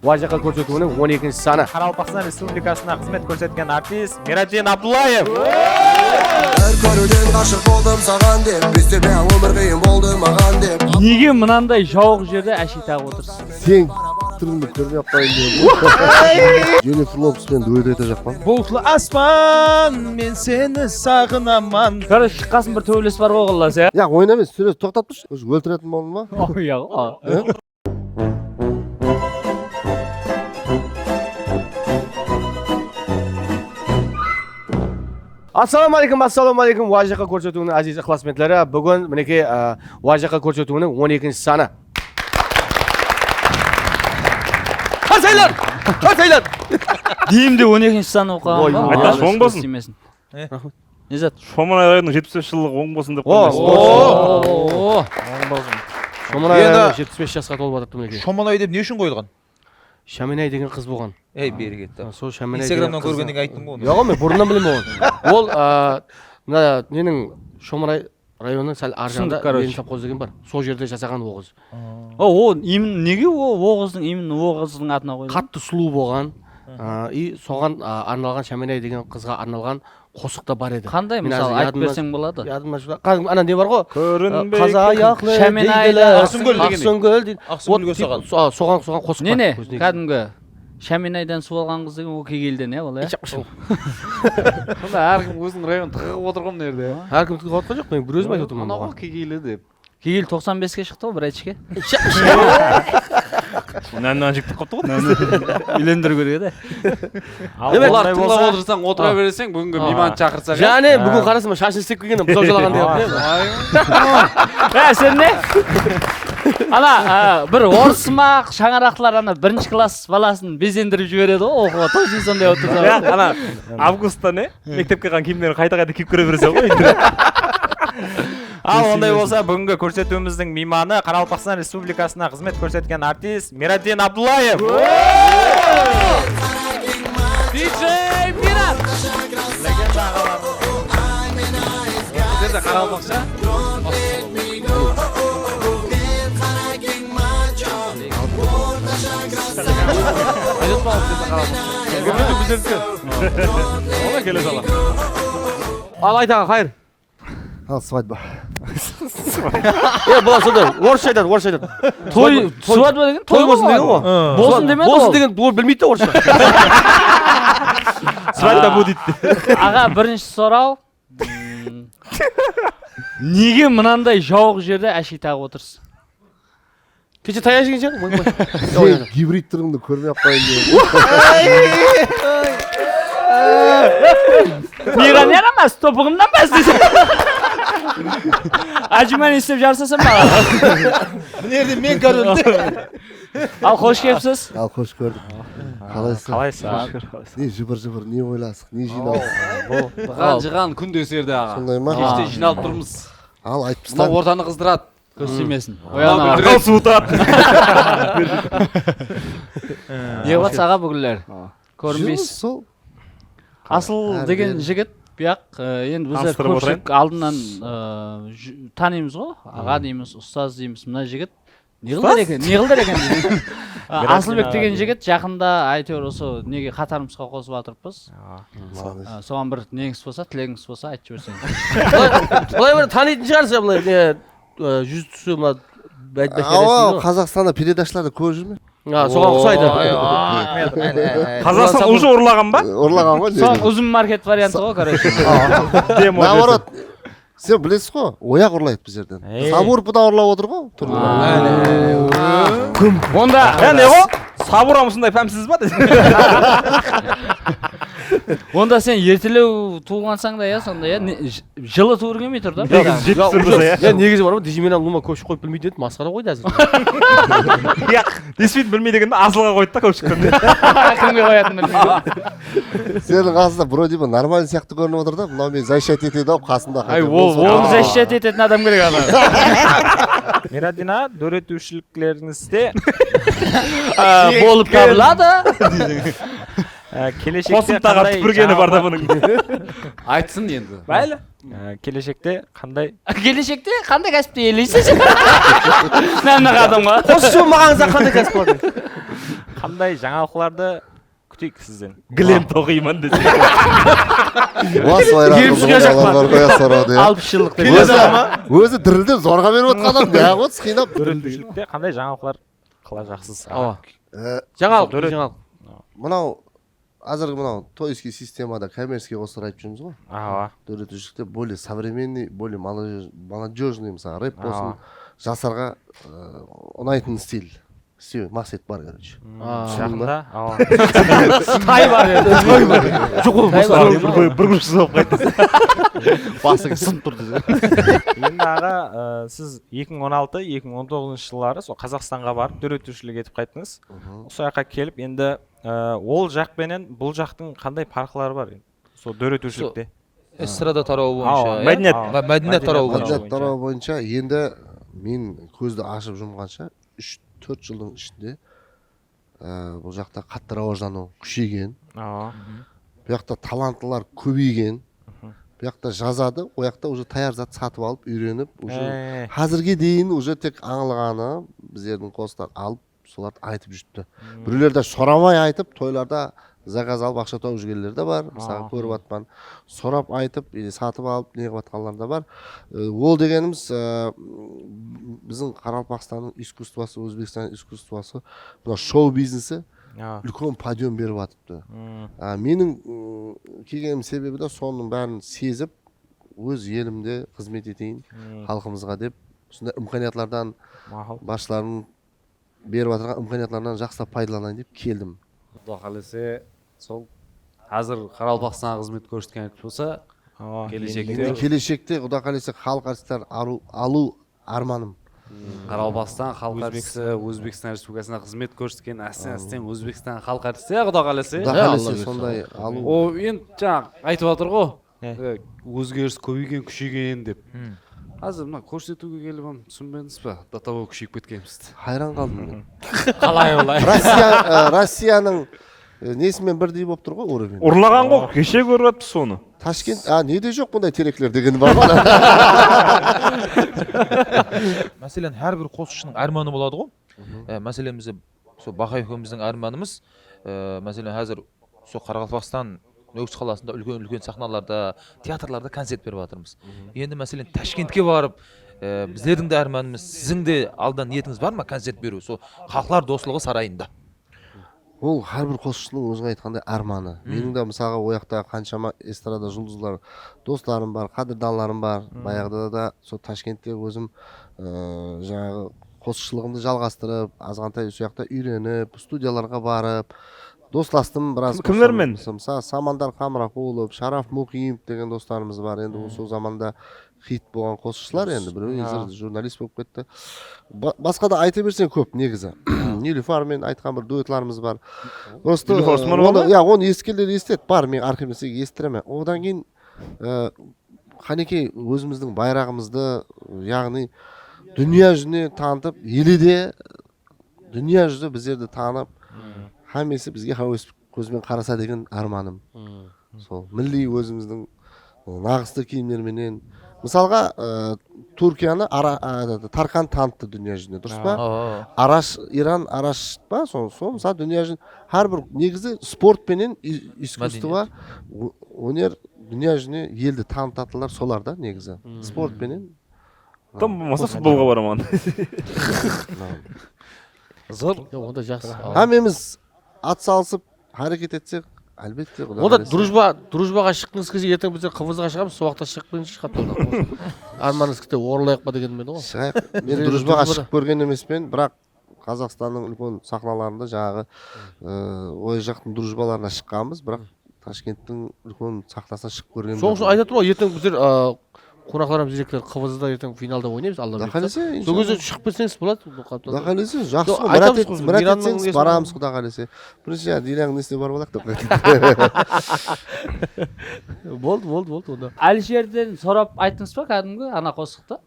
Важақа көрсетуінің 12-ші саны. Қарақалпақстан Республикасына қызмет көрсеткен артист Мирадин Абдуллаев. Көруден ғашық болдым саған деп, бестебе өмір қиын болды маған деп. Неге мынандай жауық жерде әшей тағып отырсың? Сен түріңді көрмей апайын деп. Дженнифер Лопеспен дуэт ете жақпан. Бұлтлы аспан, мен сені сағынаман. Короче, шыққасын бір төбелес бар оғылас, я? Я ойна емес, сөйлес тоқтап тұршы. Уже өлтіретін болдың ма? Ой, я. Ассалаумалейкум, Важақа көрсетуінің азиз ықыласмендері. Бүгін мінеке Важақа көрсетуінің 12-ші саны. Қасайлар! Деймде 12-ші саны оқыған ба? Айтпаш, оң болсын. Незат? Шоман айларының 75 жылығы оң болсын деп Шоман айларының 75 жасқа толып атыпты мінеке. Шоманай деп не үшін қойылған? Шаменай деген қыз болған. Ей, бері кетті. Сол Шаменай Инстаграмнан көргеннен айттың ғой. Жоқ, мен бұрыннан білем оған. Ол ненің Шоман районының сәл ар жағында Ленин совхозы деген бар. Сол жерде жасаған оғыз. О, неге оғыздың именно оғыздың атына қойды? Қатты сұлу болған. И соған арналған Шаменай деген қызға арналған қосық та бар еді. Қандай мысалы айтып берсең болады? Ана не бар ғой? көрінбей Қазаяқлы Шаменайлы Ақсүңгіл дейді. Ақсүңгілге соған. Соған қосық бар. Не, кәдімгі Шаменайдан су алған қыз деген ол Кегелден, иә ол, иә? Сонда әркім өзінің районын тығып отырған мына жерде. Әркім тығып отқан жоқ, мен бір өзім айтып отырмын. Анау Кегейлі деп. Кегел 95-ке шықты ғой, бір айтышке. Нәннен жіктіп қапты ғой. Үйлендіру керек еді. Олар тыңлап отырсаң, отыра бересең, бүгінгі мейман шақырсақ. Және бүгін қарасың шашын істеп келгенім бұзау жалаған деп. Сен не? Ана, бір орысымақ шаңырақтылар ана бірінші класс баласын безендіріп жібереді ғой, оқуға точно сондай отырса. Ана августта не? Мектепке қалған киімдерін қайта киіп көре берсе ғой. Ал ондай болса, бүгінгі көрсетуіміздің мейманы Қарақалпақстан Республикасына қызмет көрсеткен артист Мирадин Абдуллаев. Диджей Мират! Легенда ағалар. Сен де Қарақалпақша? Айдет балық сен де Қарақалпақша. Көрмеді бүзерскен. Ола келе сала. Ал айтаға қайыр. Ал свадьба. Бұлар сонда орысша айтады. Той, свадьба деген? Той болсын деген ғой. Болсын демеді Болсын ол. деген бұл білмейді де орысша. Свадьба будет. Аға, бірінші сұрау. Неге мынандай жауық жерде әшей тағып отырсың? Кеше таяқ жеген шығар? Сен гибрид түріңді көрмей апайын деп. Миран ярамас, топығымнан бәс десең. Әжімен істеп жарсасам ба? Мына жерде мен көрінді. Ал қош кепсіз. Ал қош көрдік. Қалайсың? Не жыбыр, не ойласық, не жиналысық. Бұған күн десерді аға. Сондай ма? Кеште жиналып тұрмыз. Ал Мына айтпыстан. ортаны қыздырады. Көз тимесін. Ақыл суытады. Не бат саға бүгілер? Көрінбейсіз. Сол. Асыл деген жігіт, бұяқ, енді біздер көпшілік алдынан танимыз ғой, аға дейміз, ұстаз дейміз, мына жігіт неғылдар екен дейміз. Асылбек деген жігіт жақында әйтеуір осы неге қатарымызға қосып атырыппыз. Соған бір неңіз болса, тілегіңіз болса айтып жіберсеңіз. Бұлай бір танитын шығарсың бұлай жүз түсі Ау, Қазақстанда передачаларда көріп жүрме? Соған ұқсайды. Қазақстан уже ұрлаған ба? Ұрлаған ғой. Соған ұзын маркет варианты ғой, короче. Наоборот, сен білесіз ғой, ояқ ұрлайды біз жерден. Сабур бұда ұрлап отыр ғой. Онда... Не ғой? Сабур амысындай пәмсіз ба? Онда сен ертелеу туылғансаң да, сонда, жылы туыр келмей тұр да? Негізі бар ма, Дежименен лума көшіп қойып білмейді еді, масқара қойды әзір. Действительно білмей дегенде асылға қойды да көпшіктен. Кімге қоятын білмейді. Сенің қасында вроде бы нормальный сияқты көрініп отыр да, мынау мен защищать етеді ау қасында. Ол защищать ететін адам керек ана. Мирадина, дөретушіліктеріңізде болып табылады. Қосымтаға түпіргені бар да бұның. Айтсын енді. Бәлі. Келешекте қандай кәсіпті елейсіз? Мәміна қадымға. Қосшы мағаңызда қандай кәсіп бар? қандай жаңалықтарды күтейік сізден? Глен тоқиман десе. Бас байрағын қоя сұрады. 60 жылдық деп. Өзі дірілдеп зорға беріп отқан адам неғып отыр қинап. Дүрелтушілікте қандай жаңалықтар қала жақсысыз? жаңалық. Мынау азырғы мынау тойский системада коммерческий қосыр айтып жүрміз ғой. Дүрелтушілікте более современный, более молодежный, мысалы рэп болсын, жастарға ұнайтын стиль. Все, мақсат бар, короче. Жақында? Тай бар енді. Бір күш соғып қайтты. Басың сынып тұрды. Енді аға, сіз 2016-2019 жылдары сол Қазақстанға барып дүрелтушілік етіп қайттыңыз. Сол жаққа келіп, енді ол жақпенен бұл жақтың қандай farqlары бар? Сол дүрелтушілікте. эстрада тарауы бойынша. Мәдениет тарауы бойынша. Мәдениет тарауы бойынша енді мен көзді ашып жұмғанша 3-4 жылдың ішінде бұл жақта қатты рауаждану күшейген. Бұл жақта таланттылар көбейген. Бұл жақта жазады, ол жақта уже таяр зат сатып алып, үйреніп, уже қазірге дейін уже тек аңлағаны біздердің қостар алып, соларды айтып жүрді. Біреулерді сорамай айтып, тойларда заказ алып ақша тауып жүргендер де бар. Мысалы көріп атпан, сорап айтып, сатып алып, не қылып атқандар да бар. Ол дегеніміз біздің Қарақалпақстанның искусствосы, Өзбекстанның искусствосы, мына шоу бизнесі үлкен подъем беріп атыпты. Менің келгенім себебі де соның бәрін сезіп, өз елімде қызмет етейін халқымызға деп, сондай имканиятлардан басшылардың беріп атырған имканиятлардан жақсылап пайдаланайын деп келдім. Құда қаласа сол қазір Қарақалпақстанға қызмет көрсеткен болса, келешекте Құда қаласа халық артистер алу арманым. Қарақалпақстан халық артисі Өзбекстан Республикасына қызмет көрсеткен әстен Өзбекстан халық артисі Құда қаласа. Құда қаласа сондай алу. О, енді жаңа айтып жатыр ғой. Өзгеріс көбейген, күшейген деп. Қазір мына көрсетуге келіп түсінбедіңіз ба? До того күшейіп кеткенбізді. Хайран қалдым. Қалай олай? Россияның несімен бірдей болып тұр ғой уровень. Ұрлаған ғой, кеше көріп атты соны. Ташкент, неде жоқ бұндай тереклер деген бар ма? Мәселен, әрбір қосушының арманы болады ғой. Мәселен, бізде сол Бақай екеуміздің арманымыз, мәселен, қазір сол Қарақалпақстан Өгіз қаласында үлкен сахналарда, театрларда концерт беріп жатырмыз. Енді мәселен Ташкентке барып, біздердің де арманымыз, сіздің де алдан ниетіңіз бар ма концерт беру, сол Халықар достығы сарайында? Ол әрбір қосушының өзің айтқандай арманы. Менің де мысалға ояқта қаншама эстрада жұлдызлар достарым бар, қадірданларым бар. Баяғыда да сол Ташкентте өзім жаңағы қосушылығымды жалғастырып, азғантай сояқта үйреніп, студияларға барып, достастым біраз. Кімдермен? Мысалы Самандар Қамрақұлов, Шараф Мұқиев деген достарымыз бар. Енді сол заманда хит болған қосушылар, енді біреу журналист болып кетті. Басқа да айта берсең көп негізі. Нилюфармен айтқан бір дуэтларымыз бар. Просто оны ескелер естет бар, мен архивімізде естіремін. Одан кейін қанекей өзіміздің байрағымызды, яғни дүния жүзіне танытып, еліде дүния жүзі біздерді танып, хамесі бізге хауес көзбен қараса деген арманым. Сол милли өзіміздің нағысты киімдерменен. Мысалға Түркияны Тарқан танытты дүния жүзіне, дұрыс па? Иран Араш па? Сол мысалы дүния жүзіне әрбір негізі спортпенен искусство, өнер дүния жүзіне елді танытатылар солар да негізі. Спортпенен. Там болмаса футболға бараман. Зор, онда жақсы. Әмеміз ат салысып әрекет етсек, әлбетте. Онда дружбаға шыққыңыз кезде ертең біздер қымызға шығамыз, сол уақытта шығып қойыңызшы қаптаудан. Арманыңыз кітте орылайық па деген мен ғой. Шығайық. Мен дружбаға шығып көрген емеспен, бірақ Қазақстанның үлкен сахналарында жаңағы ой жақтың дружбаларына шыққанбыз, бірақ Ташкенттің үлкен сахнасына шығып көрген. Соң айтады ғой, ертең біздер қонақтарымыз директор қыбызда ертең финалда ойнаймыз, Алла берсе. Сол кезде шығып берсеңіз болады. Құда қаласа, жақсы ғой, мұрат етсеңіз барамыз, Құда қаласа. Бірінші Дилияның несіне барып алайық деп. Болды онда. Әлішерден сұрап айттыңыз ба кәдімгі ана қосықта?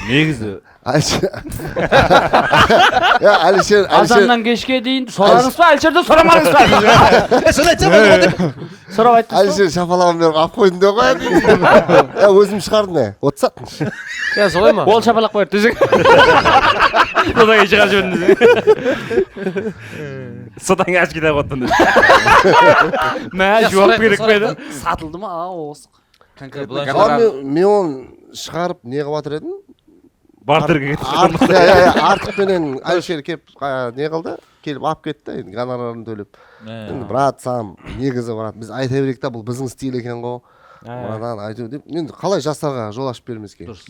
негізі Алишер азаннан кешке дейін сұраңыз ба әлішерден сұрамаңыз ба соны айтсам болады ма деп сұрап айттыңыз Алишер шапалағын беріп алып қойдың деп қояды өзім шығардым отсат солай ма ол шапалақ қояды десең содан кейін шығарып жібердіңіз содан кейін ашып кете қойдың мә жуап керек пе еді сатылды ма осы конкретно мен оны шығарып не қылып жатыр едім бартерге кетіп артықпенен Алишер келіп не қылды келіп алып кетті енді гонорарын төлеп енді брат сам негізі брат біз айта берейік та бұл біздің стиль екен ғой мынадан айту деп енді қалай жастарға жол ашып бермеске дұрыс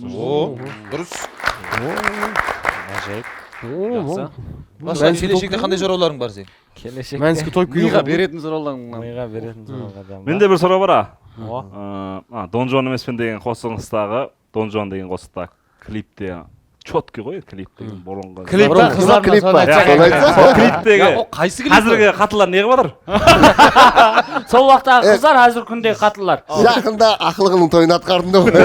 келешекте қандай жорауларың бар сен келешекте мәніске тойып миға беретін сұрауларың миға беретін сұрауға менде бір сұрау бар Дон Жуан емеспін деген қосыңыздағы Дон Жуан деген қосықта клипте четкий ғой клип деген бұрынғы клип па клиптегі қайсы қазіргі қатылар неғып жатыр сол уақыттағы қыздар қазіргі күндегі қатылар жақында ақылығының тойын атқардым деп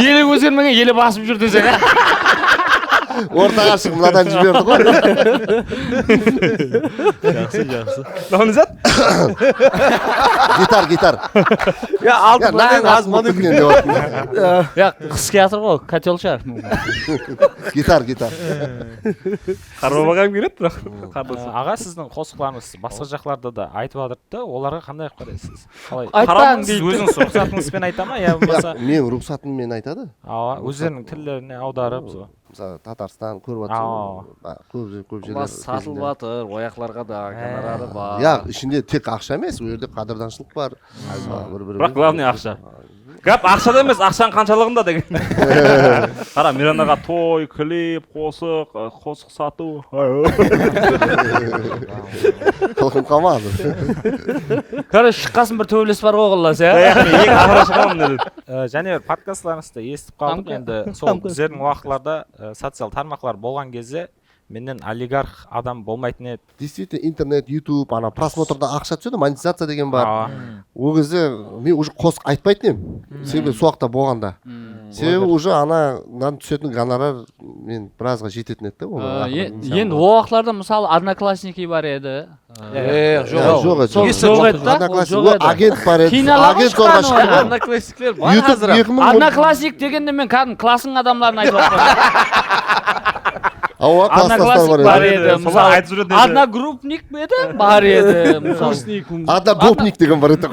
елі өзгермеген елі басып жүр десең ортаға шығып мынадан жіберді ғой намазат гитар қыс келатыр ғой котел шығар гитар қарбабағам келеді бірақ аға сіздің қосықларыңыз басқа жақларда да айтып жатыр оларға қандай қылып қарайсыз қалай айтпаңыз сіз өзіңіз рұқсатыңызбен айта ма я болмаса мен рұқсатыммен айтады өздерінің тілдеріне аударып мысалы Татарстан көріп жатсың көп жерлер сатылып жатыр ояқларға да гонорары бар ішінде тек ақша емес ол жерде қадірданшылық бар бірақ главный ақша гәп ақшада емес ақшаның қаншалығында деген қара миранаға той клип қосық сату қылқым қалмады короче шыққасын бір төбелес бар ғой құлас және подкастларыңызды естіп қалдық енді сол біздердің уақытларда социал тармақлар болған кезде менен олигарх адам болмайтын еді действительно интернет ютуб ана просмотрда ақша түседі монетизация деген бар ол кезде мен уже қосық айтпайтын едім себебі сол уақытта болғанда себебі уже анадан түсетін гонорар мен біразға жететін еді да енді ол уақытларда мысалы одноклассники бар еді жоқ еді агент бар еді агент зорға шықты одноклассниктер бар қазір одноклассник дегенде мен кәдімгі классың адамдарын айтып одноклассник бар еді мысалы одногруппник еді бар еді одногруппник деген бар еді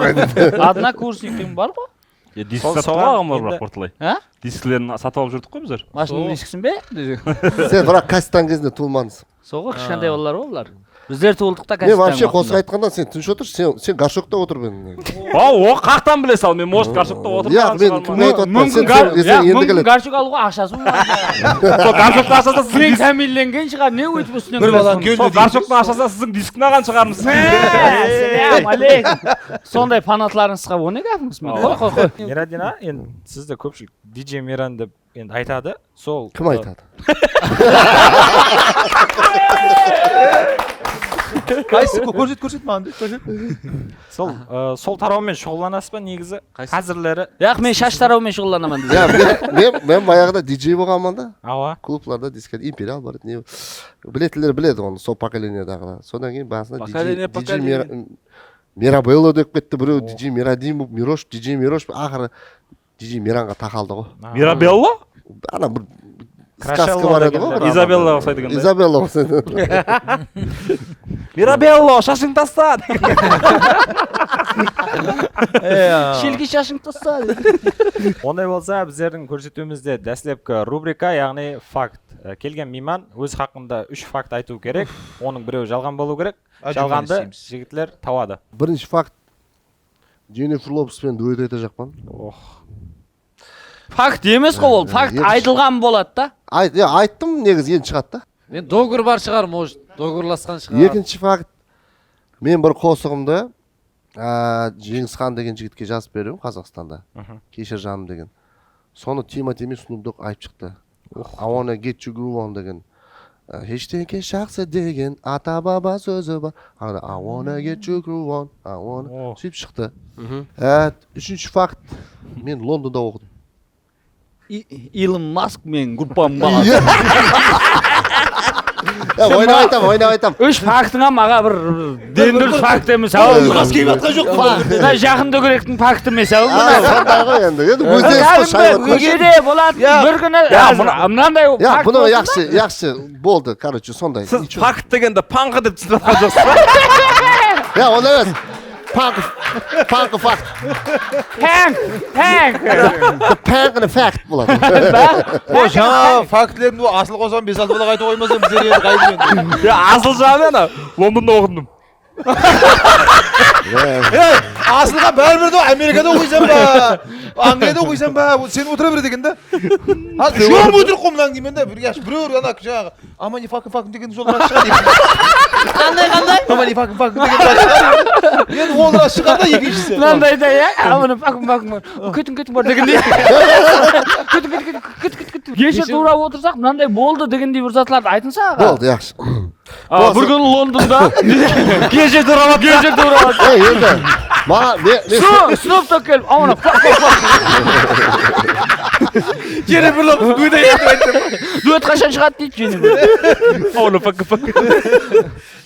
однокурсник деген бар ғой диск сатып алған бар бірақ орталай дискілерін сатып алып жүрдік қой біздер машинаның дискісін бе сен бірақ кастан кезінде туылмадыңсың сол ғой кішкентай балалар ғой олар біздер туылдық та мен вообще қосық айтқанда сен тыныш отырсың сен горшокта отыр мен о қақтан біле сал мен может горшокта отырмын мүмкін горшок алуға ақшасы болмады горшоктың ақшасы мен кәмелленген шығар не өйтіп үстінен горшоктың ақшасы сіздің дискін алған шығармыз сәлем алейкум сондай фанатларыңызға о не гәпіңіз мен қой мирадина енді сізді көпшілік диджей миран деп енді айтады сол кім айтады қайсы көрсет маған сол тараумен шұғылданасыз ба негізі қазірлері мен шаш тараумен шұғылданамын мен баяғыда диджей болғанмын да клубларда дискотека империал бар еді білетіндер біледі оны сол поколениядағылар содан кейін басында диджей мирабелло деп кетті біреу диджей мирадин болып мирош диджей мирош ақыры диджей миранға тақалды ғой мирабелло ана бір сказка бар еді ғой изабелла ұқсайды екен изабелла ұқсайды мирабелло шашыңды таста шелки шашыңды таста ондай болса біздердің көрсетуімізде дәстепкі рубрика яғни факт келген мейман өз хақында 3 факт айту керек оның біреуі жалған болу керек жалғанды жігітлер тауады бірінші факт Дженнифер Лопеспен дуэт ете жақпан факт емес қой ол факт айтылған болады да айттым негізі енді шығады да енді доғыр бар шығар может доғырласқан шығар екінші факт мен бір қосығымды Жеңісхан деген жігітке жазып беремін Қазақстанда кешір жаным деген соны Тимати мен Snoop Dogg айтып шықты I wanna get you groove on деген ештеңке жақсы деген ата баба сөзі бар I wanna get you groove on сөйтіп шықты үшінші факт мен Лондонда оқыдым Илон Маск мен группам баласы. ойнап айтам. Үш фактыңа маға бір дендіріс факт емес ау. Келіп жатқан жоқ. Жақында көректің факт емес ау. Сондай ғой енді. Енді өздеріңіз шай Өгеде болады бір күні мынандай факт. Бұны яқшы болды, короче, сондай. Сіз факт дегенде паңғы деп түсініп жатқан жоқсыз ба? Ондай емес. Панк факт. Панк. Панк and fact болады. О, жаңа фактілерді асыл қосам 5-6 бала қайта қоймасам біздер енді қайтып. Асыл жағы ана Лондонда оқыдым. Асылға бәрібір де Америкада оқисың ба, Англияда оқисың ба, сен отыра бер деген да. Шоң өтірік қой мынаң деймін да, біреу ана жаңағы амани факын деген сол рас шығар деймін. Қандай? Амани факын деген рас шығар. Енді ол рас шығар да екіншісі. Мынандай да иә, амани факын кетің бар дегендей. Кеше тура отырсақ мынандай болды дегендей бір затларды айтыңыз аға. Болды, яқшы. Бір күні Лондонда кеше тура Енді, маған Снуп Дог келіп, ауына дуэт қашан шығады дейді жені. Ауына фак.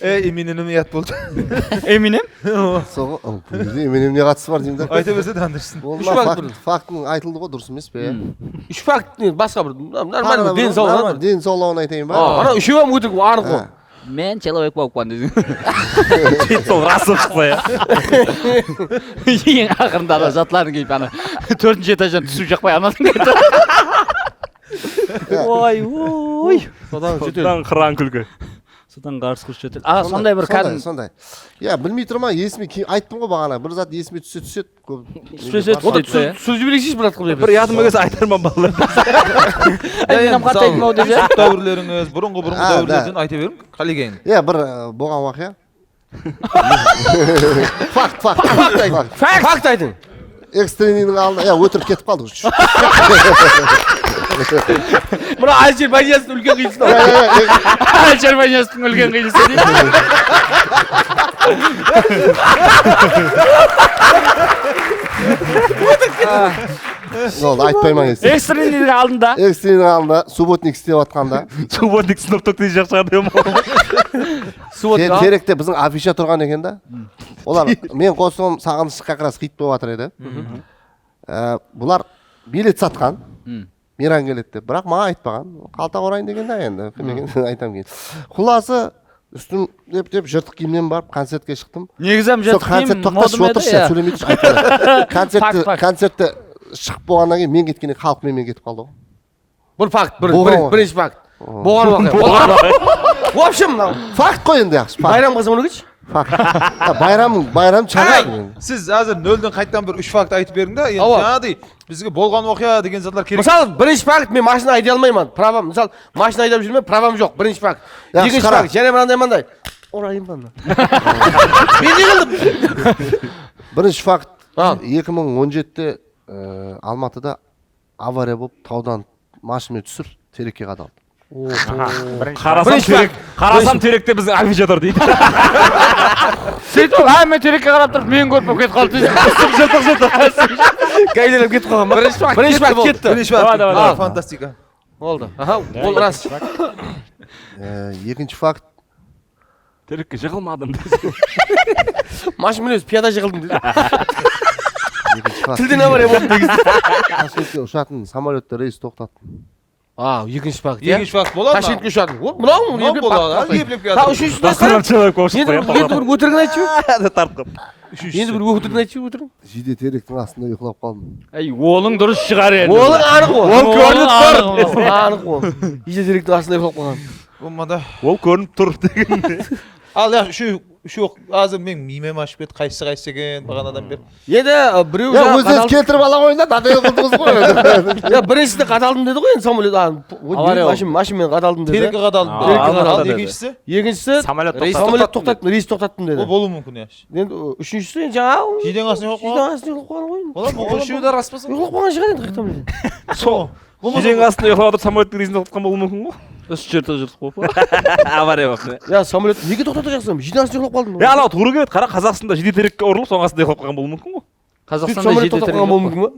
Эминем ұят болды. Эминем? Эминем не қатысы бар деймін да. Айта берсе де андырсын. Фактың айтылды ғой, дұрыс емес пе? Үш факт басқа бір нормально денсаулығын айтайын ба? Ана үшеуі өтірік анық қой. Мен человек паук-пан дедім. Сол расып шықса я. Ең ақырында ана затларын кейіп ана 4-ші этаждан түсіп жақпай анасын кетті. Ой. Содан қыран күлкі. Содан қарсықыш жетеді. Сондай бір кәдімгі. Сондай. Білмей тұрма, есіме айттым ғой бағана, бір зат есіме түседі. Сөз жіберексіз бір атқым деп. Бір ядым өгіз айтарман балалар. Әйнем қатты айтмау деп же? Дәуірлеріңіз, бұрынғы дәуірлерден айта берім, қалегейін. Бір болған уақия. Факт айтың. Экстренинің алдына, өтіріп кетіп қалды. Мұна Азербайжанстың үлкен қиылысына. Азербайжанстың үлкен қиылысы дейді. Айтпайман есі. Экстренинің алдында. Экстренинің алдында, субботник істеп атқанда. Субботник Снуп Дог дей жақ шығар деймін. Теректе біздің афиша тұрған екен да. Олар, мен қосым сағыныш как раз хит болып жатыр еді. Бұлар билет сатқан. Мейран келеді деп, бірақ маған айтпаған. Қалта орайын деген да енді, кімеген айтам кейін. Құласы үстім деп жыртық киімнен барып концертке шықтым. Негізім жыртық киім модым еді. Концертті шығып болғаннан кейін мен кеткенде халық менімен кетіп қалды ғой. Бір факт, бірінші факт. Болған уақиға. В общем, факт қой енді яқшы. Байрам қызым оны кетші. Байрам чаңа. Сіз әзір нөлден қайттан бір 3 факт айтып бердің да, енді жаңағыдай бізге болған оқиға деген затлар керек. Мысалы, бірінші факт, мен машина айдай алмаймын. Правам, мысалы, машина айдап жүрмін, правам жоқ. Бірінші факт. Екінші факт, және мынандай. Орайым банда. Мен не қылдым? Бірінші факт, 2017-те Алматыда авария болып, таудан машинамен түсіп, терекке қадалды. Қарасам теректе біздің афиша тұр дейді. Сөйтіп, мен терекке қарап тұрып, мен көріп кетіп қалды дейді. Кайдеріп кетіп қалған ба? Бірінші факт кетті. Бірінші факт, фантастика. Болды. Ол рас. Екінші факт. Терекке жығылмадым. Машинамен өзі пияда жығылдым дейді. Екінші факт. Тілден авария болды дегізді. Ташкентке ұшатын самолетті рейс тоқтаттым. Екінші факт. Екінші факт болады ма? Ташкентке ұшатын. Мынау болады. Еплеп келді. Үшіншісіне Басқарам человек болып шықты. енді бір өтірігін айтшы. Тартқып. Енді бір өтірігін айтшы, өтірігін. Жиде теректің астында ұйқылап қалдым. Олың дұрыс шығар еді. Олың анық ол. Ол көрініп тұр. Анық ол. Жиде теректің астында ұйқылап қалған. Болмады. Ол көрініп тұр деген. Ал үшеу азыр мен мимем ашып еді, қайсы екен бағанадан бер. Енді біреу өзіңіз келтіріп ала қойында, дадайы қылдыңыз ғой. Біріншісінде қадалдым деді ғой, енді самолет. Машинамен қадалдым деді. Терекке қадалдым. Екіншісі? Екіншісі самолет тоқтаттым, рейс тоқтаттым деді. Ол болуы мүмкін иә. Енді үшіншісі енді жаңағы жиден астына ұйқылап қалған ғой. Ол үшеуі де рас па? ұйқылап қалған шығар енді қайтамын. Сол. Жиден астына ұйқылап отырып самолеттің рейсін тоқтатқан болуы мүмкін ғой. Үш жерді жыртық болып. Авария болып. Самолет неге тоқтатып жақсам? Жиден астына ұйқылап қалдым. Анау туры келеді. Қара, Қазақстанда жиде терекке ұрылып, соның астында ұйқылап қалған болуы мүмкін ғой. Қазақстанда жиде терекке болуы мүмкін ба?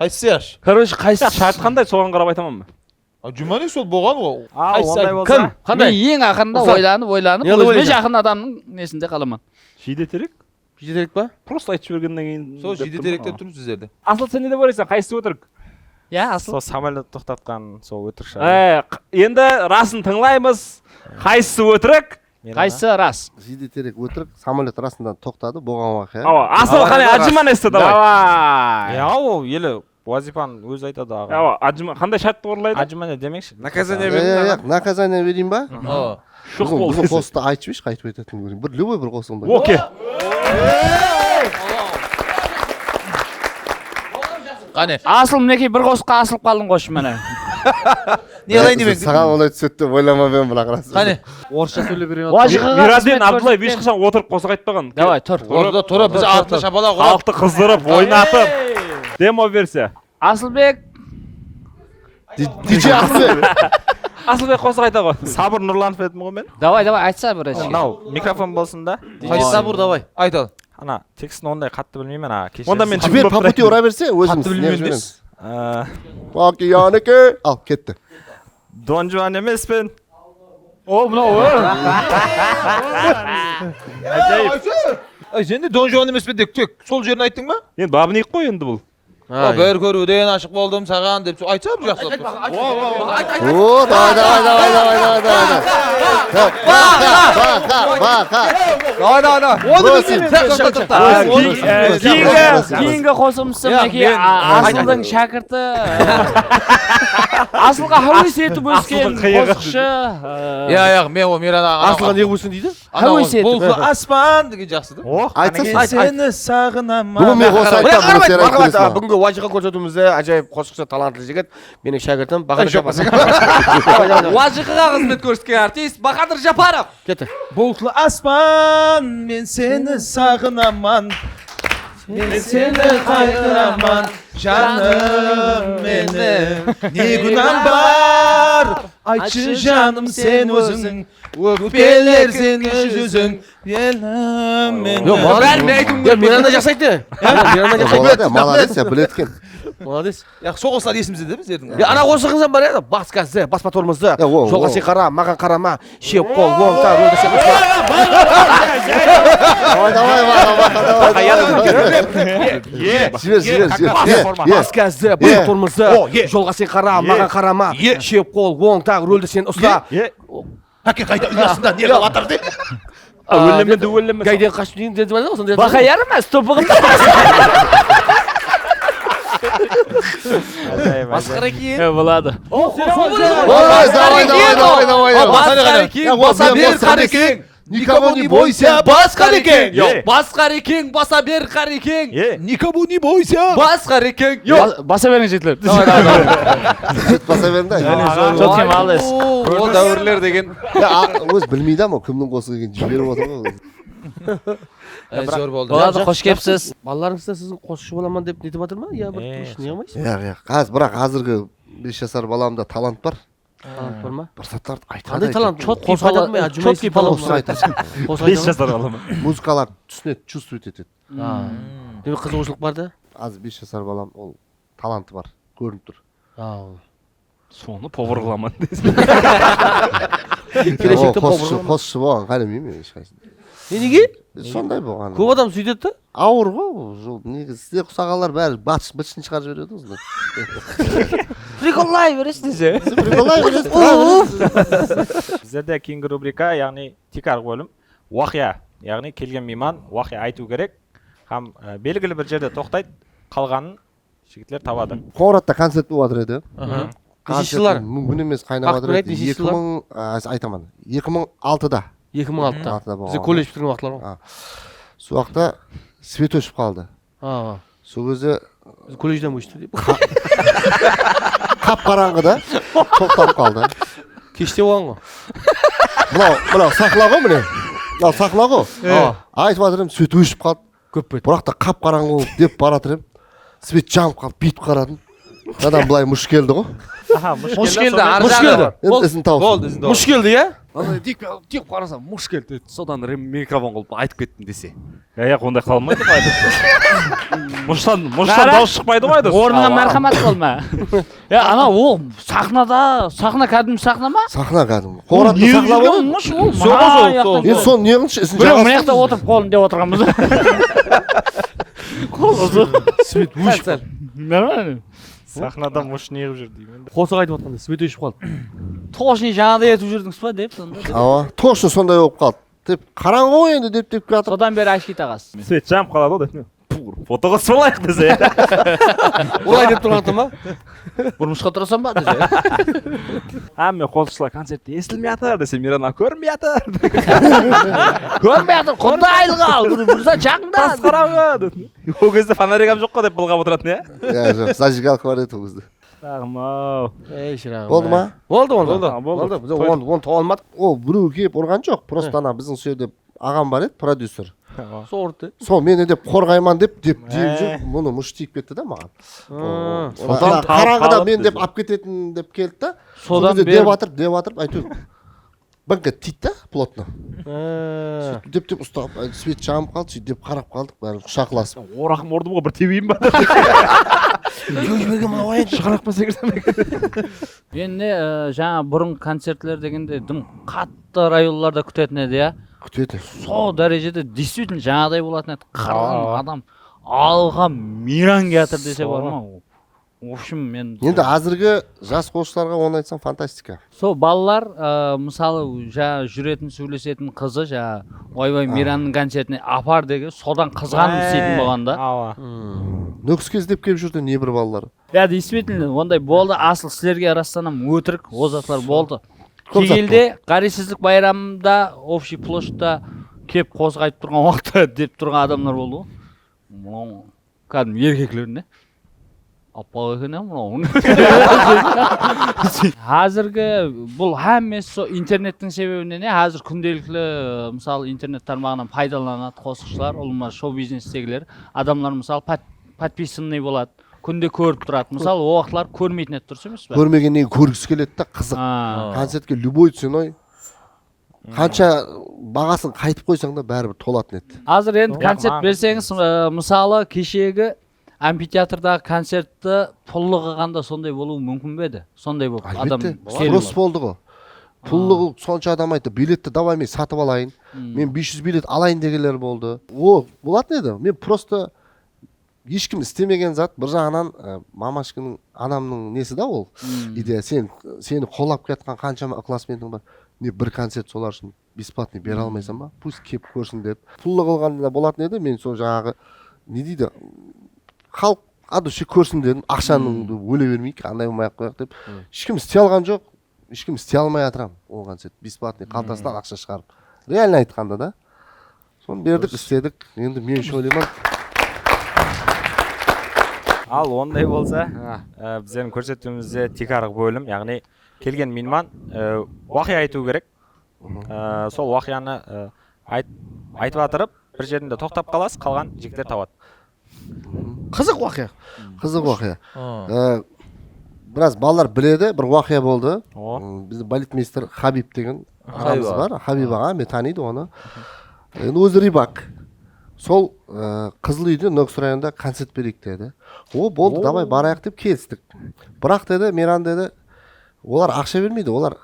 Қайсысы яш? Короче, қайсы шарт қандай соған қарап айтамын ба? Жұманик сол болған ғой. Ондай болса Кім? Қандай? мен ең ақырында Мысалы, ойланып неғылып өзіме ойлайсың? жақын адамның несінде қаламын. Жидетерек? Жидерек па? Просто айтып жібергеннен кейін Сол деп жидетерек деп тұрмын. тұрмыз сіздерде. Асыл сен не деп ойлайсың? Қайсысы өтірік? Иә, асыл. сол самолет тоқтатқан сол өтірік шығар. Енді расын тыңлаймыз. Қайсысы өтірік? Қайсы рас? жидетерек өтірік, самолет расында тоқтады, болған уақиға. Ава, асыл қане аджиман есті давай. Давай. Ол елі вазипаны өзі айтады аға. Ава, аджиман қандай шартты орындайды? Аджиман демекші. Наказание бердің. Наказание берейін ба? Шоқ бол. Бұл қосты айтып еш, қайтып айтатын көрейін. Бір любой бір қосыңда. Окей. Қане. Асыл мінекей бір қосыққа асылып қалдың қойшы міне. Не қылайын демек? Саған олай түседі деп ойламап едім бірақ рас. Қане. Орысша сөйлеп беремін. Мираден Абдулаев ешқашан отырып қосақ айтпаған. Давай, тұр. Орда тұра біз артына шапалақ ұрып. Халықты қыздырып, ойнатып. Демо версия. Асылбек. DJ Асылбек. Асылбек қосақ айта ғой. Сабыр Нұрланов едім ғой мен. Давай, айтса бір рет. Мынау микрофон болсын да. Сабур давай. Айтал. Ана текстін ондай қатты білмеймін аға. Онда мен Жібер, по пути ұра берсе, өзіміз. Қатты білмеймін дейсіз. Океанікі. Ал, кетті. Дон Жуан емеспін. О, мынау. Сен де Дон Жуан емес пе деп тек сол жерін айттың ба? Енді бабын қой енді бұл. Бір көруден ашық болдым саған деп айтса бір жақсы. О, давай. Кейінгі қосымсы мінекей Асылдың шәкірті. Асылға хауес етіп өскен қосықшы. Я, мен о Мирана. Асылға не болсын дейді? Хауес етіп. Бұл аспан деген жақсы да. Айтсасын. Сені сағынамын. Бүгін мен қоса айтам. Бүгінгі уажиға көрсетуімізде ажайып қосықшы талантлы жігіт. Менің шәкіртім Бахадыр Жапаров. Уажиқаға қызмет көрсеткен артист Бахадыр Жапаров. Кетті. Бұлтлы аспан, мен сені сағынамын. Мен сені қайғырамын, жаным менің. Не күнәм бар, айтшы жаным сен өзің. Өкпелер сені жүзің, елім менің. Миранда жақсы айтты. Молодец, я білет екен. Молодец. Я соғыстар есімізде де біздердің. Ана қосығыңыздан бар еді, бас газды, бас моторымызды, жолға сен қара, маған қарама, шеп қол, оң тар, өлді сен ұста. Бас газды, бас моторымызды, жолға сен қара, маған қарама, шеп қол, оң тар, өлді сен ұста. Әке қайда ұясында не қылып атыр деп. Өлеменді өлемен. Гайден қашып дейін деді бар да? Бақа ярымас, тобығымда. Масқара кейін. Болады. Давай. Баса бер қарекең. Никого не бойся, Бас қарекең. Бас қарекең, баса бер қарекең. Никому не бойся. Бас қарекең. Баса беріңіз жетілер. Баса бердің да. Çok молодец. Ол дәуірлер деген. Өз білмейді ама кімнің қосы екенін жіберіп отыр ғой. Зор болды. Болады, қош кепсіз. Балаларыңызда сіздің қосшы боламын деп нетіп жатыр ма? Я бір не қылмайсыз? Бірақ қазіргі 5 жасар баламда талант бар. Талант бар ма? Бір саттарды Қандай айтады. талант? Қосып айтады ма? Чоткий талант. Қосып айтады. 5 жасар балам. Музыкалар түсінеді, чувствует етеді. Демек қызығушылық бар да? Аз 5 жасар балам ол таланты бар, көрініп тұр. Соны повар қыламын десің. Келешекте повар. Қосшы болған қаламаймын мен ешқайсысын. Неге? Сондай болған. Көп адам сөйтеді да? Ауыр ғой жол. Негізі сізде құсағалар бәрі бытшын шығарып жібереді осындай. Приколлай бересің десе. Приколай бересің. Біздерде кейінгі рубрика, яғни тикар бөлім. Уақия, яғни келген мейман уақия айту керек. Хам белгілі бір жерде тоқтайды, қалғанын жігітлер табады. Қоңыратта концерт болып жатыр еді. Неше жылдар? Мүмкін емес қайнап жатыр еді. 2000 айтамын. 2006-да. 2006-да. Бізде колледж бітірген уақытлар ғой. Сол уақытта свет өшіп қалды. Сол кезде Biz kolejden bu işte deyip. Қап-қараңғыда тоқтап қалды. Кеште болған ғой. Мынау сақла ғой міне. Мынау сақла ғой. Айтып жатырмын, свет өшіп қалды. Көп бет. Бірақ та қап-қараңғы болып деп бара жатырмын. Свет жанып қалды, бүйтіп қарадым. Адам былай мұш келді ғой. Мұш келді, ар жағы. Ізін тауып. Мұш келді, иә? андай тиіп қарасам муж келді содан микрофон қылып айтып кеттім десе. Аяқ ондай қыла алмайды ғой айтып. Мұштан дауыс шықпайды ғой айтып. Орныңа мархамат қылма. Ана ол сахна кәдімгі сахна ма? Сахна кәдімгі. Қоңыратты сахна ғой. Енді соны не қылшы ісін Біреу мына жақта отырып қолын деп отырғанбыз. Свет өшіп. Нормально. Сахнада мұш неғып жүр деймін. Қосық айтып жатқанда свет өшіп қалды. Точно жаңағыдай етіп жүрдіңіз ба деп сонда. Ава, точно сондай болып қалды. Деп қараңғы ғой енді деп жатыр. Содан бері ашки тағасыз. Свет жанып қалады ғой деп. Фотоға салайық десе. Олай деп тұрғанда ма? Бұрмышқа тұрасам ба десе. Мен қосықшылар концертте естілмей жатыр десе, Мирана көрмей жатыр. Көрмей жатыр, құдай алғал, бұрса жақында. Тасқараңғы. Ол кезде фонаригам жоқ қой деп былғап отыратын, иә? Жоқ, зажигалка бар еді ол кезде. Шырағым-ау. Шырағым. Болды ма? Болды. Біз оны таба алмадық. Ол біреу келіп ұрған жоқ. Просто ана біздің жерде ағам бар еді, продюсер. Сол ұрды. Сол мені деп қорғайман деп дейіп жүр. Мұны мұш тиіп кетті да маған. Қараңғыда мен деп алып кететін деп келді да. Содан деп жатырып әйтеуір банка тиді да плотно. Деп ұстап, свет жағып қалды, сөйтіп деп қарап қалдық, бәрі құшақласып. Орақым орды ғой, бір тебейін ба? Жөжбеген мынау аян шығарақ па секірсем. Енді жаңа бұрын концертлер дегенде дым қатты районларда күтетін еді, иә? Күтеді. Сол дәрежеде действительно жаңағыдай болатын еді. Қырғын адам алға мейран келатыр десе бар ма? В общем, мен... Енді әзіргі жас қосшыларға оны айтсам фантастика. Сол балалар, мысалы, жүретін, сөйлесетін қызы, ойбай Миранның концертіне апар деген, содан қызғанып істейтін болғанда. Нөкіс деп келіп жүрді небір балалар. Действительно, ондай болды. Асыл сілерге арасынан өтірік, озатлар болды. Кегелде қарисіздік байрамында, общий площадьта кеп қозғайтып тұрған уақытта деп тұрған адамдар болды. Мұнау кәдім еркеклеріне. Апа екен мынау. Қазіргі бұл әмесі сол интернеттің себебінен қазір күнделікті мысалы интернет тармағынан пайдаланады қосықшылар, олар шоу бизнестегілер. Адамлар мысалы подписанный болады. Күнде көріп тұрады. Мысалы, о уақытлар көрмейтін еді дұрыс емес пе? Көрмегеннен көргісі келеді да қызық. Концертке любой ценой қанша бағасын қайтып қойсаң да бәрібір толатын еді. Қазір енді концерт берсеңіз, мысалы, кешегі амфитеатрдағы концертті пұллы қылғанда сондай болуы мүмкін бе еді? Сондай болып адам спрос болды ғой. Пұллы сонша адам айтты, билетті давай мен сатып алайын. Мен 500 билет алайын дегелер болды. О, болатын еді. Мен просто ешкім істемеген зат, бір жағынан мамашкінің анамның несі да ол. Идея, сені қолап кетқан қаншама ықыласмендің бар. Не бір концерт солар үшін бесплатный бере алмайсың ба? Пусть кеп көрсін деп. Пұллы қылғанда болатын еді. Мен сол жаңағы не дейді? Халық адуше көрсін дедім. Ақшаның өле бермейік, андай болмай-ақ қояқ деп. Ешкім істей алған жоқ. Ешкім істей алмай атырам. Ол концерт бесплатный қалтасынан ақша шығарып. Реально айтқанда да. Соны бердік, істедік. Енді мен үшін ойлаймын. Ал ондай болса, біздердің көрсетуімізде текарғы бөлім, яғни келген мейман уақия айту керек. Сол уақияны айтып атырып, бір жерінде тоқтап қаласыз, қалған жігіттер табады. Қызық уақия. Қызық уақия. Біраз балалар біледі, бір уақия болды. Біздің балетмейстер Хабиб деген ағамыз бар. Хабиб аға, мен таниды оны. Өзі рибак. Сол Қызыл үйде Нөкіс районында концерт берейік деді. О, болды, давай барайық деп келістік. Бірақ деді, Миран деді, олар ақша бермейді, олар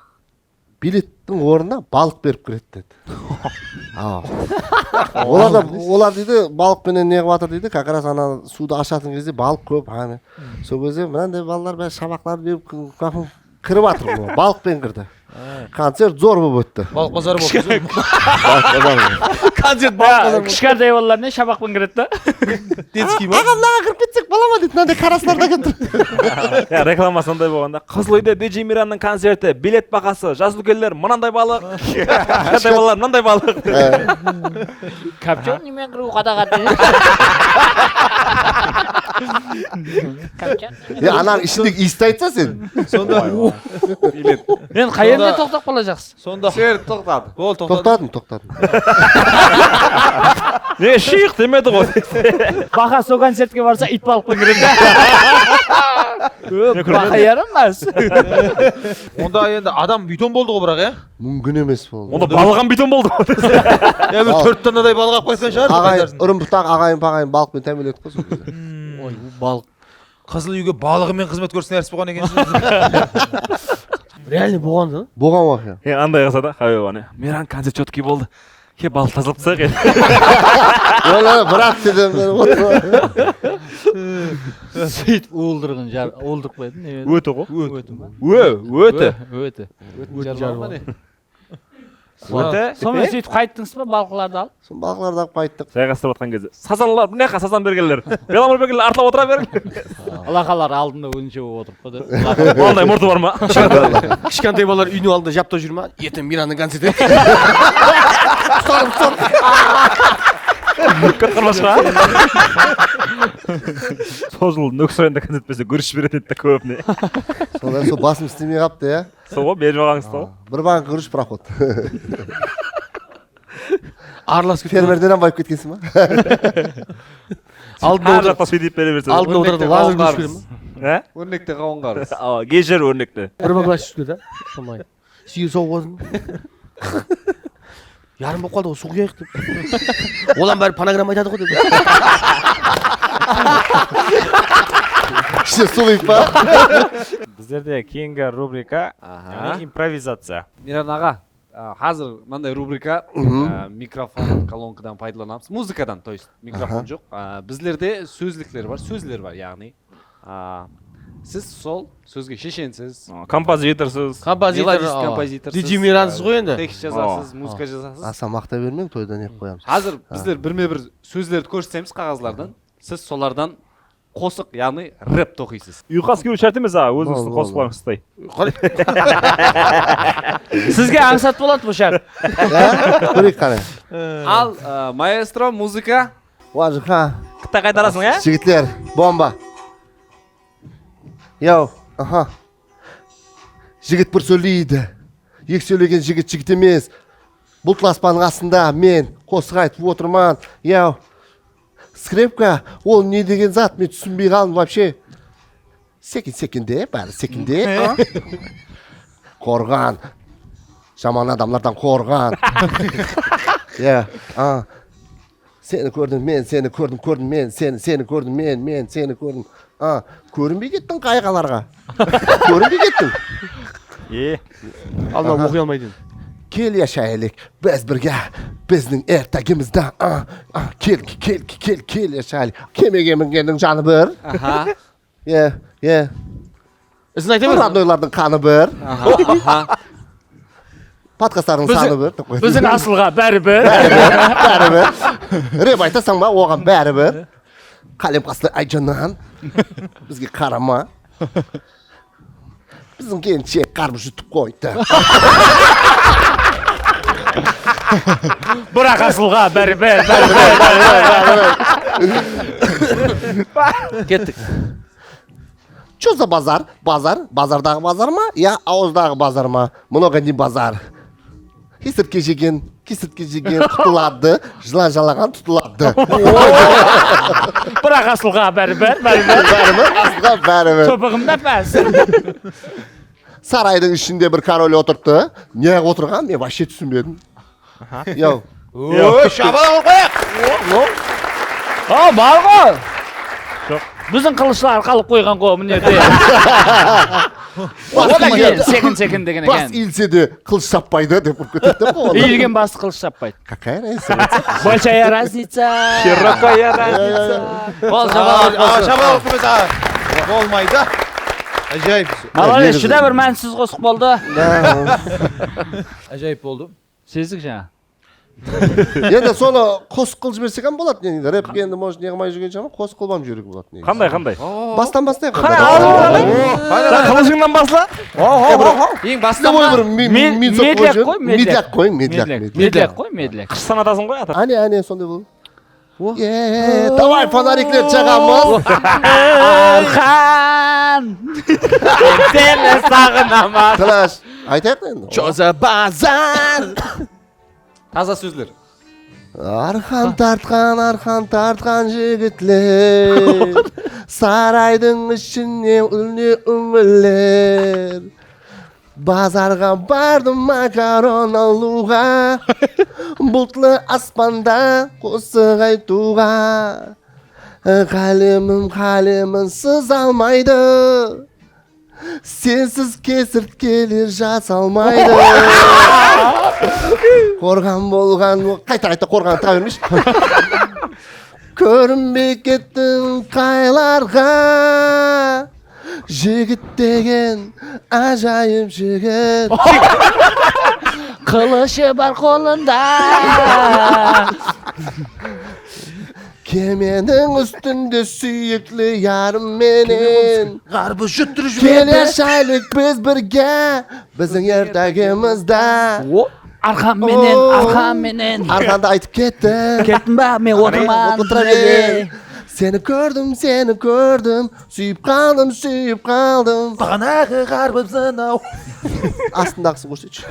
билеттің орнына балық беріп кіреді деді. Олар дейді, балықпенен не қылып жатыр дейді, как раз ана суды ашатын кезде балық көп. Сол кезде мынандай балалар бәрі шабақтар беріп кіріп жатыр, балықпен кірді. Концерт зор болып өтті. Балық базары болды. Концерт балық базары болды. Кішкентай балалар не шабақпен кіреді да? Детский ма? Ағам мынаға кіріп кетсек бола ма дейді, мынандай қарасыларда кетті. Реклама сондай болғанда, Қызылүйде DJ Миранның концерті, билет бағасы, жас үлкендер мынандай балық, кішкентай балалар мынандай балық. Капчон немен кіру қадағат. Ананың ішіндегі иісті айтса сен. Сонда Мен қайерде тоқтап қала жақсы? Сонда Сер тоқтады. Бол, Тоқтадым. Не, шиық демеді ғой. Бақа сол концертке барса ит балықпен кіреді. Бақа ярамас. Онда енді адам бүйден болды ғой бірақ, мүмкін емес болды. Онда балыған битон болды ғой. Я бір 4 тоннадай балық алып қойсан шығар. Ағайын, ұрымбұтақ ағайын балықпен тәмеледік қой сол кезде. Ой, балық. Қызыл үйге балығымен қызмет көрсін әрсіп болған екенсіз. Реально болған да? Болған уақиға. Андай қылса да, хабибаны. Мейран концерт четкий болды. Ке балық тазалап тастайық енді. Бірақ дедім мен. Сөйтіп уылдырғын уылдырып қояды. Өті ғой. Өті. Сонымен сөйтіп қайттыңыз ба балықларды алып? Сол балықларды алып қайттық. Жайғастырып отқан кезде. Сазанлар, мына жаққа сазан бергендер. Беломор бергендер артылап отыра бергендер. Алақалар алдында өзінше болып отырып қойды. Ондай мұрты бар ма? Кішкентай балалар үйінің алдында жапта жүр ма? Ертең Мираның концерті. Қатқармашқа. Сол жыл Нөксір айында концерт берсе көріш беретін еді көбіне. Сол басым істемей қапты, иә. Сол ғой, беріп алғаңыз сол. Бір банк күріш проход. Араласып фермерден байып кеткенсің ба? Алдында жақта сөйтіп бере берсе. Алдында отырады лазер күріш бере ма? Өрнекте қауынғарыз. Гейжер өрнекте. Бір класс түсті да? Шамай. Сүйі соғып отырмын. Ярым болып қалды ғой, су құяйық деп. Олан бәрі панограмма айтады ғой деп. Іште су құйып па? Біздерде кейінгі рубрика импровизация. Миран аға, қазір мынандай рубрика микрофон, колонкадан пайдаланамыз. Музыкадан, то есть микрофон жоқ. Біздерде сөзліктер бар, сөзлер бар, яғни. Сіз сол сөзге шешенсіз. Композиторсыз. Композитор. Диджей Мирансыз ғой енді. Текст жазасыз, музыка жазасыз. Аса мақта бермең, тойдан еп қоямыз. Қазір біздер бірме-бір сөздерді көрсетеміз қағазлардан. Сіз солардан қосық, яғни рэп тоқисыз. Ұйқас көру шарт емес, өзіңізді қосып қойыңыз стай. Сізге аңсат болады бұл шарт. Көрейік қане. Ал маэстро, музыка. Уажыха. Қыта қайтарасың, Жігітлер, бомба. Яу, жігіт бір сөйлейді. Ек сөйлеген жігіт емес. Бұлтыл аспанның астында мен қосық айтып отырман. Яу, скрепка, ол не деген зат, мен түсінбей қалдым вообще. Секенде, бәрі секенде. Қорған. Жаман адамлардан қорған. Сені көрдім, мен сені көрдім, мен сені көрдім, мен сені көрдім. Көрінбей кеттің қайғаларға. Көрінбей кеттің. Алма оқи алмайды. Кел яшайлық, біз бірге, біздің ертегімізді. Кел яшайлық. Кемеге мінгеннің жаны бір. Ізін айта бер. Роднойлардың қаны бір. Подкасттардың саны бір. Біздің асылға бәрі бір. Реп айтасың ба, оған бәрі бір. Қалем қасты айжаннан. Бізге қарама. Біздің келіншек қарбыз жұтып қойды. Бірақ асылға бәрі бір. Кеттік. Что за базар? Базардағы базар ма? Я ауыздағы базар ма? Много не базар. Кесіртке жеген құтылады, жылан жалаған тұтылады. Бірақ асылға бәрі бір. Асылға бәрі бір. Топығымда пәс. Сарайдың ішінде бір король отырды. Не отырған? Мен вообще түсінбедім. Яу. Шабал қояқ. Бар ғой. Біздің қылышлар қалып қойған ғой мұнеде. Одан кейін секін деген екен. Бас иілсе де қылыш шаппайды деп көтетті бұл. Иілген басты қылыш шаппайды. Какая разница? Большая разница. Широкая разница. Шабал қойды. Болмайды. Ажайып. Малалес, шыда бір мәнсіз қосық болды. Ажайып болды. Сездік жаңа. Енді соны қосық қылып жіберсек болады. Рэпке енді может не қылмай жүрген шығар, қосық қылбам жүрек болады. Қандай? Бастан бастайық. Қылышыңнан басла. Ең бастан Медляк қой. Қыш санатасың ғой ата. Ане, сондай бұл. Давай фонариклер жағамыз. Архан! Сені сағынамын. Тылаш, айтайық енді. Чоза базар. таза сөздер. Arxan tartqan jigitler Saraydın içine üngüller Bazarga bardım makaron aluğa Bultlu aspanda kusugay tuğa Kalemim sız almaydı Sensiz kesirt gelir jasalmaydı Korgan bolgan Kayta korgan ta vermiş Körünbey kettin kaylarga Jigit degen ajayip jigit Kılışı var kolunda. Kemenin üstünde süyüklü yarım menin Garbı şüttürüş Gel yaşaylık biz birge Bizim yerdagimizde Arkam menen. Arkanda aytıp kettim Kettin ba, men oturman. Seni gördüm Suyup kaldım Бағанағы қарбызын ау. Астындағысын көрсетші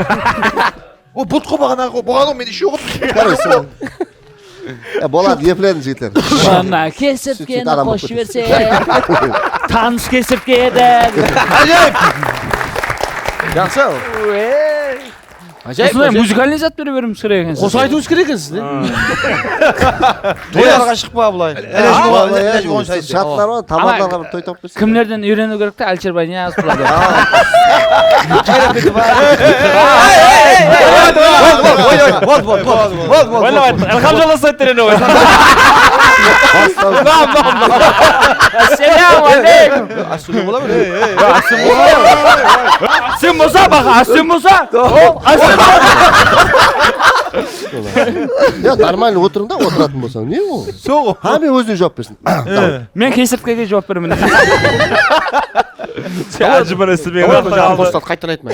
О, бұтқы бағанағы, бұған мен еще оқыдым. Қарайсың Болады, епіледі жігітлер Bana kesirtkeni koş verse. Tanış kesirtkeden. Acayip. Жақсы. Acayip. Осындай музыкальный зат бере берем керек екенсіз. Қоса айтуыңыз керек екен сізде. Тойларға шықпа былай. Шатынар ма, тамадарға бір той тауып берсін Kimlerden öğreну керек те Алчербай не yazып тұрады. Элхам жаласайды дерен ой. Ассаляму алейкум. Асылы бола ма? Сен болса бақа, сен болса. Ya нормально отырың да, отыратын болсаң, не ол? Соғы. Мен өзіне жауап берсін Мен кесірткеге жауап беремін. Ажыбын естімеген Жаңа қостады, қайтан айтма.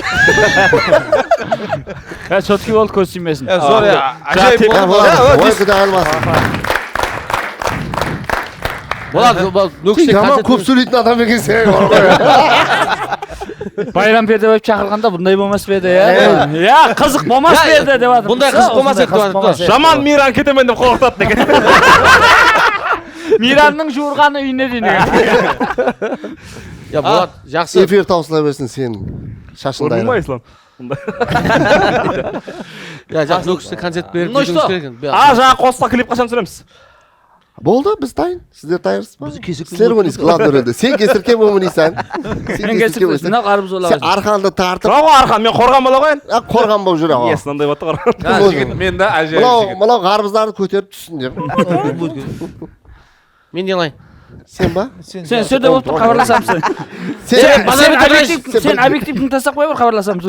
Çotki болды көз тимесін. Зор я. Acayip Ой, кіде алмасын Болады, нөкістен Яман концерт. көп сөйлейтін адам екен сен Байрам перде болып шақырғанда бұндай болмас па еді, я? Я, қызық болмас па еді деп жатыр. Бұндай қызық болмас еді деп жатыр. Жаман Миран кетемен деп қорқытады деген. Миранның жуырғаны үйіне дейін. Ya Болат, жақсы. Эфир таусыла берсін сен шашыңды Көрдің ба айран Ислам? Ya жақсы нөкістен концерт беріп Ну кетуіңіз что? керек екен. Жаңа қоста клип қашан түсіреміз? Болды, біз дайын. Сіздер дайынсыз ба? Сіздер ойнайсыз, главный рөлде. Сен кесірке ойнайсың. Мен кесірке мына қарбыз Сен олағыз. арқанды тартып, Жоқ арқан, мен қорған бола қояйын. қорған болып жүре. Ес, мынандай бата қорған. Жігіт мен де ажайып жігіт. Мынау қарбыздарды көтеріп түссін деп. Мен не алайын? Сен ба? Сен сөйде болып тұр, хабарласамыз. Сен объективтің тастап қой бір хабарласамыз.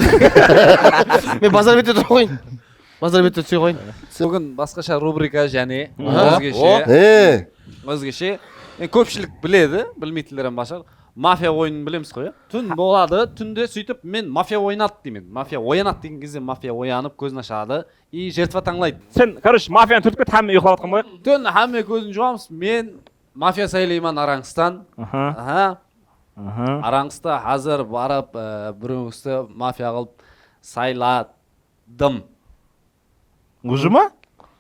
Мен базар бетте тұра қойын. Базар бетте түсе қойын. Бүгін басқаша рубрика және Е, өзгеше. Көпшілік біледі, білмейтіндерден башар. Мафия ойынын білеміз қой, түн болады, түнде сөйтіп мен мафия ойнады деймін. Мафия оянады деген кезде мафия оянып көзін ашады и жертва таңлайды. Сен, короче, мафияны түртіп кет, һәмме ұйықтап жатқан бояқ. Түн һәмме көзін жуамыз, мен мафия сайлаймын Араңғыстан. Араңғыста қазір барып біреуісті мафия қылып сайладым. Уже ма?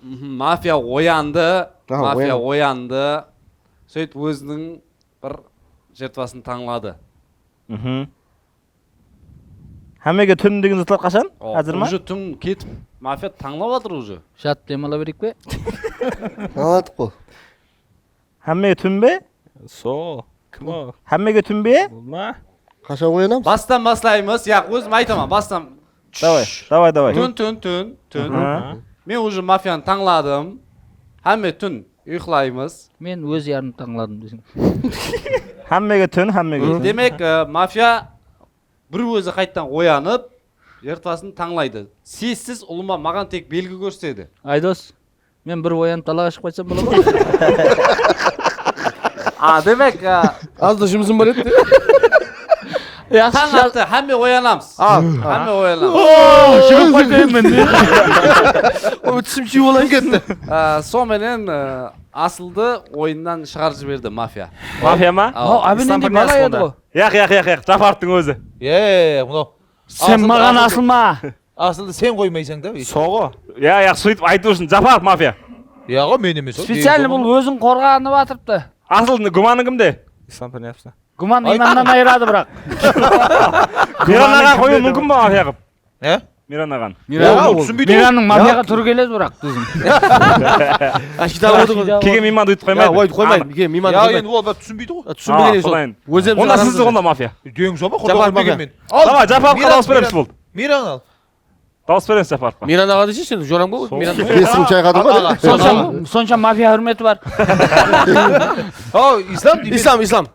Мафия оянды, сөйтіп өзінің бір жертвасын таңлады. Һәммеге түн деген зытлар қашан? Әзір ма? Уже түн кетіп, мафия таңлап жатыр уже. Жат демала берейік пе? аладық қой. Һәммеге түн бе? Со. Кім о? Һәммеге түн бе? Ма? Қашан оянамыз? Бастан бастаймыз, яқ өзім айтамын, бастан. Давай. Түн. Мен уже мафияны таңладым. Һәмме түн ұйықлаймыз. Мен өз ярын таңладым десең. Һәммеге түн. Демек, мафия бір өзі қайттан оянып, жертвасын таңлайды. Сессіз ұлыма маған тек белгі көрсетеді. Айдос, мен бір оянып далаға шығып қайтсам бола ма? Демек, Азда жұмысым бар еді. таң атты, һәмме оянамыз. Һәмме оянамыз. Шығып қайтайын мен. Түсім жүй олайын кетті. Соменен асылды ойыннан шығарып жіберді мафия. Мафия ма? Абененде бала еді ғой. Яқ, Жафардың өзі. мынау. Сен маған асылма. Асылды сен қоймайсың да. Соғы. Яқ, сөйтіп айту үшін Жафар мафия. Яғы мен емес. Специально бұл өзін қорғанып атырыпты. Асыл гуманы кімде? Ислам Пірнияпсы. Гуман иманнан айырады бірақ. Миран аға қою мүмкін ба мафия қып? Миран аған. Миранның мафияға түрі келеді бірақ біздің. Кеген мейманды өйтіп қоймайды. Ой, қоймайды. Кеген мейманды Я қоймайды. енді ол бәрі түсінбейді ғой. Түсінбеген сол. Өзіміз Онда сізді онда мафия. Дең сома Жапар қорғау мен. Давай, Жапаровқа дауыс береміз болды. Миран ал. Дауыс береміз Жапаровқа. Миран аға десе сен жорамға ғой. Миран. Есім чайғады ғой. Сонша мафия хүрметі бар. Ислам деймін.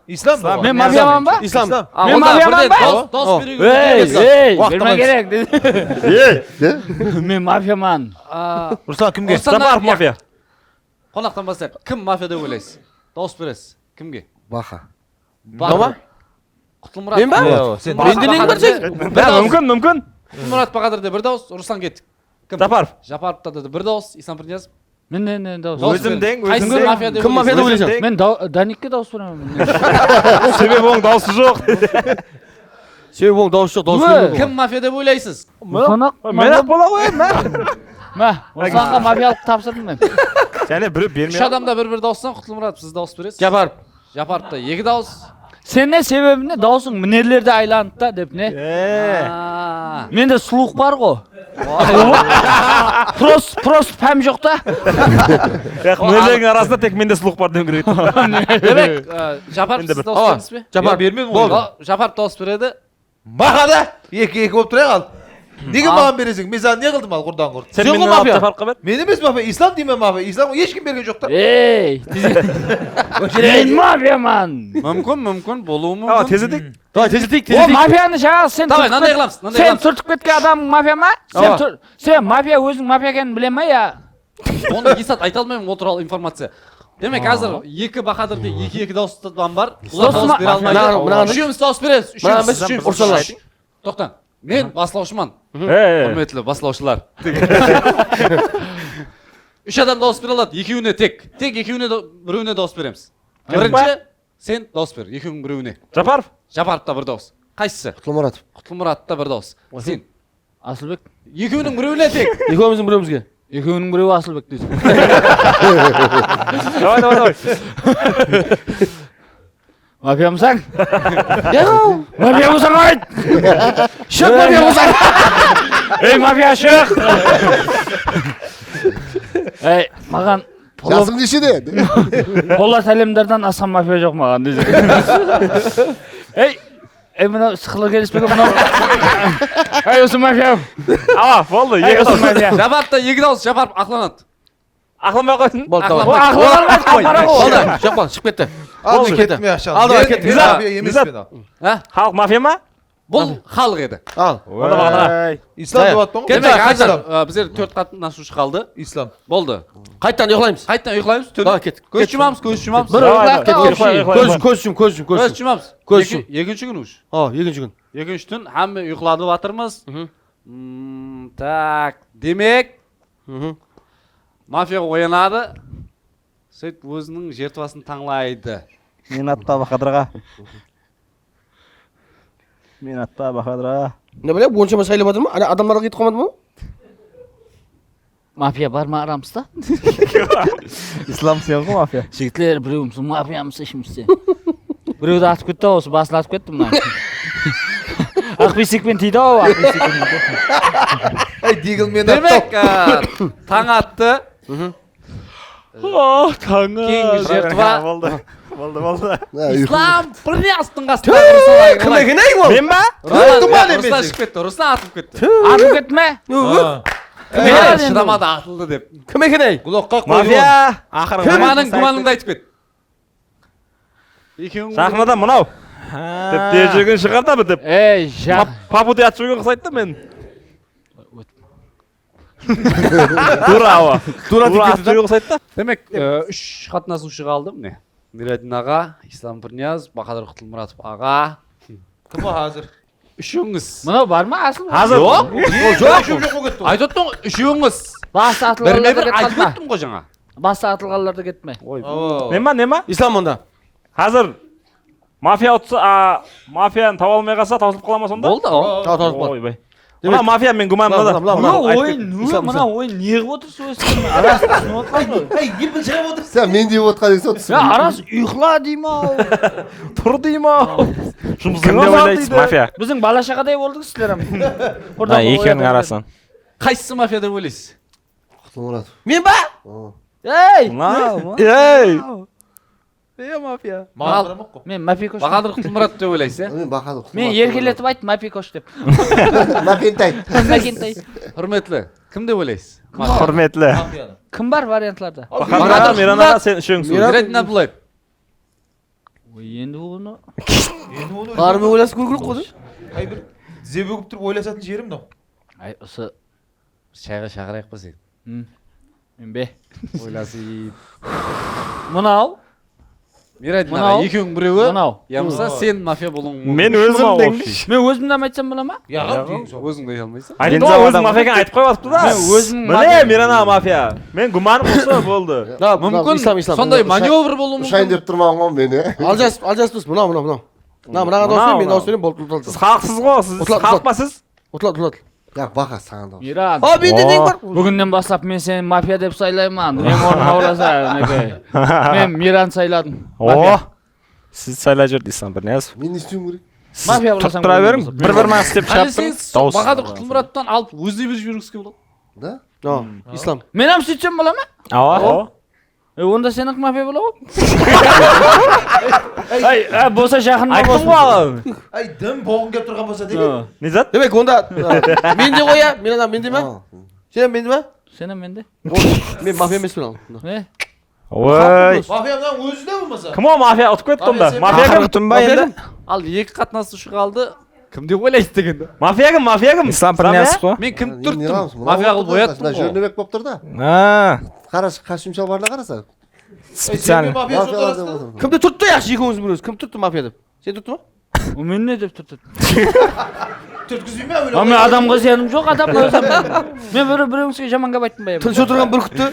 Ислам. Мен мафияман ба? Ислам. Мен мафияман ба? Дауыс беру Берме керек. Мен мафияман. Руслан кімге? Жапаров мафия. Қонақтан бастайық. Кім мафия деп ойлайсыз? Дауыс бересіз. Кімге? Баха. Дома? Құтылмұрат. Мен ба? Сен Менде нең бар сен? Мүмкін. Құтылмұрат Бақадырда бір дауыс, Руслан кеттік. Жапаров. Жапаровта да бір дауыс, Ислам Пірниязов. Мен дауыс. Өзімден. Қайсысы мафия деп Кім мафия деп ойлайсың? Мен Даникке дауыс беремін. Себебі оның дауысы жоқ. Себебі оның дауысы жоқ, дауыс бермейді. Кім мафия деп ойлайсыз? Мен-ақ бола қойын, Русланға мафиялық тапсырдым мен. Және бірі бермей. Үш адамда бір дауыстан Құтылмұрат сіз дауыс бересіз. Жапаров. Жапаровта 2 дауыс. Сен не себебі не? Даусың мінерлерді айланды да деп не? Менде сұлуқ бар ғой. Просто пәм жоқ та. Мінерлердің арасында тек менде сұлық бар деу керек. Демек, Жапаров сіз дауыс бересіз бе? Жапаров бермедім ғой. Жапаров дауыс береді. Бағада. Екі болып тұрайық ал. Неге маған бересің? Мен саған не қылдым ал құрдан құрд? Сен мен Жапаровқа бер. Мен емес мафия, Ислам деймін мафия. Исламға ешкім берген жоқ та. Мен мафияман. Мүмкін, болуы мүмкін. Тездетейік. Давай, тездетейік. О, мафияны жаңағы сен Давай, нандай қыламыз. Сен түртіп кеткен адам мафия ма? Сен мафия өзің мафия екенін біле ма я? Оны Исат айта алмаймын ол туралы информация. Демек, қазір 2 Бақадырда 2 дауыстан бар. Олар дауыс бере алмайды. Үшеуміз дауыс береміз. Үшеуміз. Тоқта. Мен басылаушыман. Құрметті басылаушылар. 3 адам дауыс бере алады. Екеуіне тек біреуіне дауыс береміз. Бірінші сен дауыс бер. Екеуінің біреуіне. Жапаров. Жапаровта бір дауыс. Қайсысы? Құтылмұрат. Құтылмұратта бір дауыс. Сен. Асылбек. Екеуінің біреуіне тек. Екеуміздің біреуімізге. Екеуінің біреуі Асылбек дейді. Давай. Мафия мısın? Мафия mısın ayt? Şık мафия mısın? Ey мафия şık! Ey маған Жасың нешеде? Polat әлемдерден асан мафия жоқ маған дейді. Ей мына сықылы келіспеген мынау. Ей осы мафия. Болды. Осы мафия. Жапаровта 2 дауыс. Жапаров ақланады. Ақылмай қойсын. Болды, жоқ бол, шығып кетті. Алды кетті. Алды кетті. Халық мафия ма? Бұл халық еді. Ал. Ислам деп атпан ғой. Демек, қазір біздер 4 қатынасушы қалды. Ислам. Болды. Қайттан ұйқылаймыз. Давай, кеттік. Көз жұмамыз. Көз жұмамыз. Екінші күн үш. Екінші күн. Екінші түн әмі ұйқыладып атырмыз. Так, демек, мафия оянады. Сөйтіп өзінің жертвасын таңлайды. Мен атта Бақадырға. Не біле, оншама сайлап жатыр ма? Адамдарға кетіп қалмады ма? Мафия бар ма арамызда? Ислам сен ғой мафия. Жігітлер біреуіміз мафиямыз ішімізде. Біреуді атып кетті ау, осы басын атып кетті мұна. Ақбесекпен тиді ау, ақбесекпен. Демек, таң атты. Кейінгі жертва. Болды. Ислам Пірниязовтың қасында. Кім екен ей ол? Мен ба? Руслан шығып кетті, Руслан атып кетті. Атып кетті ме? Шыдамады атылды деп. Кім екен ей? Мафия. Гуманыңды айтып кет. Сахнада мынау. Деп тежеген шығарда бір деп. Ей, жақ. Папу де атып жүрген қысайды да мен. Тура атып жүрген қысайды да. Демек, 3 қатынасушы қалды міне. Мирадин аға, Ислам Пірниязов, Бақадыр Құтылмұратов аға. Кім о қазір? Үшеуіңіз. Мынау бар ма асыл? Жоқ. Жоқ кетті. Айтып отырмын, үшеуіңіз. Басы атылғаларды Бір айтып кетті өттім ғой жаңа. Басы атылғаларды кетті Не ма? Ислам онда. Қазір мафия ұтса, мафияны таба алмай қалса таусылып қала ма сонда? Болды. Таусылып қалды. Ойбай. Мына мафия мен гуманмын да. мына ойын не қылып отырсыз өзі? Арас түсініп отқан ғой. Ей, гипін шығып отыр. Сен мен деп отқан екенсің ғой. Я арас ұйқыла деймін ау. Тұр деймін ау. Кім деп ойлайсыз мафия? Біздің бала шағадай болдық сіздер. Екеуінің арасынан. Қайсысы мафия деп ойлайсыз? Құтылмұратов. Мен ба? Ей! Ей! Мафия. Маған қарамақ қой. Мен Мапикош. Бақадыр Құтылмұрат деп ойлайсыз, иә? Мен Бақадыр. Мен еркелетіп айттым Мапикош деп. Макентай. Макентай. Құрметлі, кім деп ойлайсыз? Құрметлі. Кім бар вариантларда? Бақадыр Миранаға сен үшеуіңсің. Мират Абдулаев. Ой, енді оны. Қармен ойласып көру керек қой. Қай бір тізе бөгіп тұрып ойласатын жерім мынау. Ай, осы Шайға шақырайық па сен? мен бе. Ойласып. Мынау. Мират Мынау. екеуің біреуі. Мынау. Я болмаса сен мафия болуың мүмкін. Мен өзім деңізші. Мен өзімді айтсам бола ма? Өзің де алмайсың. Енді өзің мафияға айтып қойып да. Мен өзім Міне Мирана мафия. Мен гуманым болса болды. Мүмкін сондай маневр болуы Ұшайын мүмкін. деп тұрмаған ғой мен, е. Алжаспыз, мынау. Мынаға дауыс мен дауыс беремін, болды. Сіз халықсыз ғой, сіз халық па сіз? Ұтылады. Як Бақа саған да. Миран. Менде нең бар? Бүгіннен бастап мен сені мафия деп сайлаймын. Мен орнына ораса, мен Миран сайладым. Сіз сайлай жүр дейсің бір нәз. Мен не істеуім керек? Мафия болсаң. Тұра берің, бір-бірімен істеп Әлі шығарып сен дауыс. Бақадыр Құтылмұраттан алып өзіне бір жібергіске болады. Да? Ислам. Мен ам сөйтсем бола ма? Ава. Онда сенің мафия бола ғой. Болса жақын Айттым ғой ағам. Ай, дым боғын кеп тұрған болса деген. Не зат? Демек онда менде ғой я, менде ма? Сен менде ма? Сені менде. Мен мафия емеспін ал. Ой. Мафия мынау өзі де болмаса. Кім о мафия ұтып кетті онда? Мафия кім? Тұнба енді? Ал екі қатынасушы қалды. Кім деп ойлайсыз дегенде? Мафия кім? Ислам Пірниясов қой. Мен кім түрттім? Мафия қылып бояттым ғой. Жөрнебек болып тұр да. Қарашы, костюм шалбарына қараса. Специально. Мафия сот арасында. Кімді тұртты яқшы екеуіңіздің біріңіз? Кім тұртты мафия деп? Сен тұртты ма? Мен не деп тұртты? Түрткізбей ме өлі? Мен адамға зияным жоқ, адамға өзім. Мен біреуіңізге жаман қап айттым ба? Тыныш отырған бүркітті.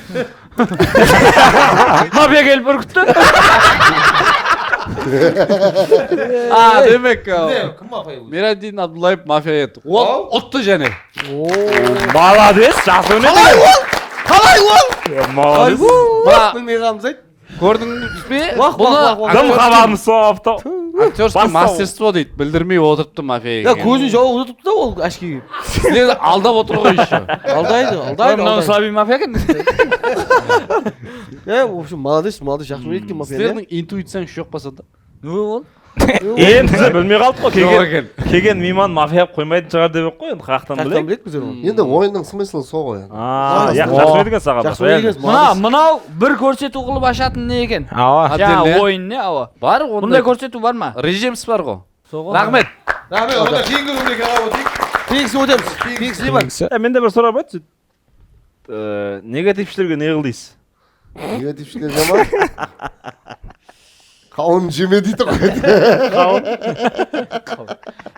Мафия келіп бүркітті. Демек, Кім мафия бұл? Мирадин Абдулаев мафия еді. Ол ұтты және. Молодец, жақсы өнеді. Қалай ол? Молодец. Білмей қалымыз айт. Көрдіңіз бе? Бұны Кім хабарымыз соғыпты? актерский мастерство дейді. Білдірмей отырыпты мафия Я екенін. көзін жауып отырыпты да ол әшкеге. Сіздерді алдап отыр ғой еще. Алдайды. Слабый мафия екен. В общем, молодец, жақсы өткен мафия. Сіздердің интуицияңыз жоқ па сонда? Не ол? Енді білмей қалдық қой. Жоқ екен. Келген мейман мафия қоймайтын шығар деп қой, енді қаяқтан білейік. біледі біз оны. Енді ойынның смыслы сол ғой. Жақсы өткен саған. Жақсы өткен. Мынау бір көрсету қылып ашатын не екен? Отдельно. Ойын не, ава. Бар Бұндай ондай. көрсету бар ма? Режимс бар ғой. Соған. Рахмет. Онда кейінгі рубрикаға өтейік. Кейінсі өтеміз. Кейінсі не бар? Менде бір сұрақ бар. Негатившілерге не қыл дейсіз? Негатившілерге ма? Қауын жеме дейді ғой.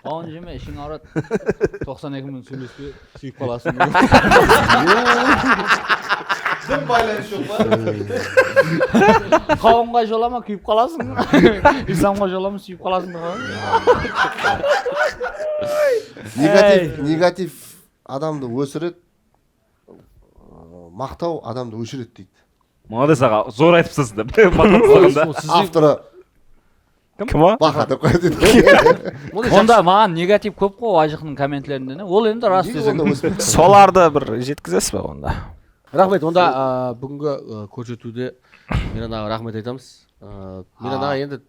Қауын жеме, ішің ауырады. 92 мың сөйлеспе, сүйіп қаласың. Дым байланыс жоқ па? Қауынға жолама, күйіп қаласың. Исламға жолама, сүйіп қаласың. Негатив адамды өсіреді, мақтау адамды өшіреді дейді. Молодец аға, зор айтыпсыз деп. Авторы Кім о? Бақа деп қойды дейді. Онда маған негатив көп қой ажықның комменттерінде. Ол енді рас десең. Соларды бір жеткізесіз бе онда? Рахмет, онда бүгінгі көрсетуде Миран аға рахмет айтамыз. Миран аға енді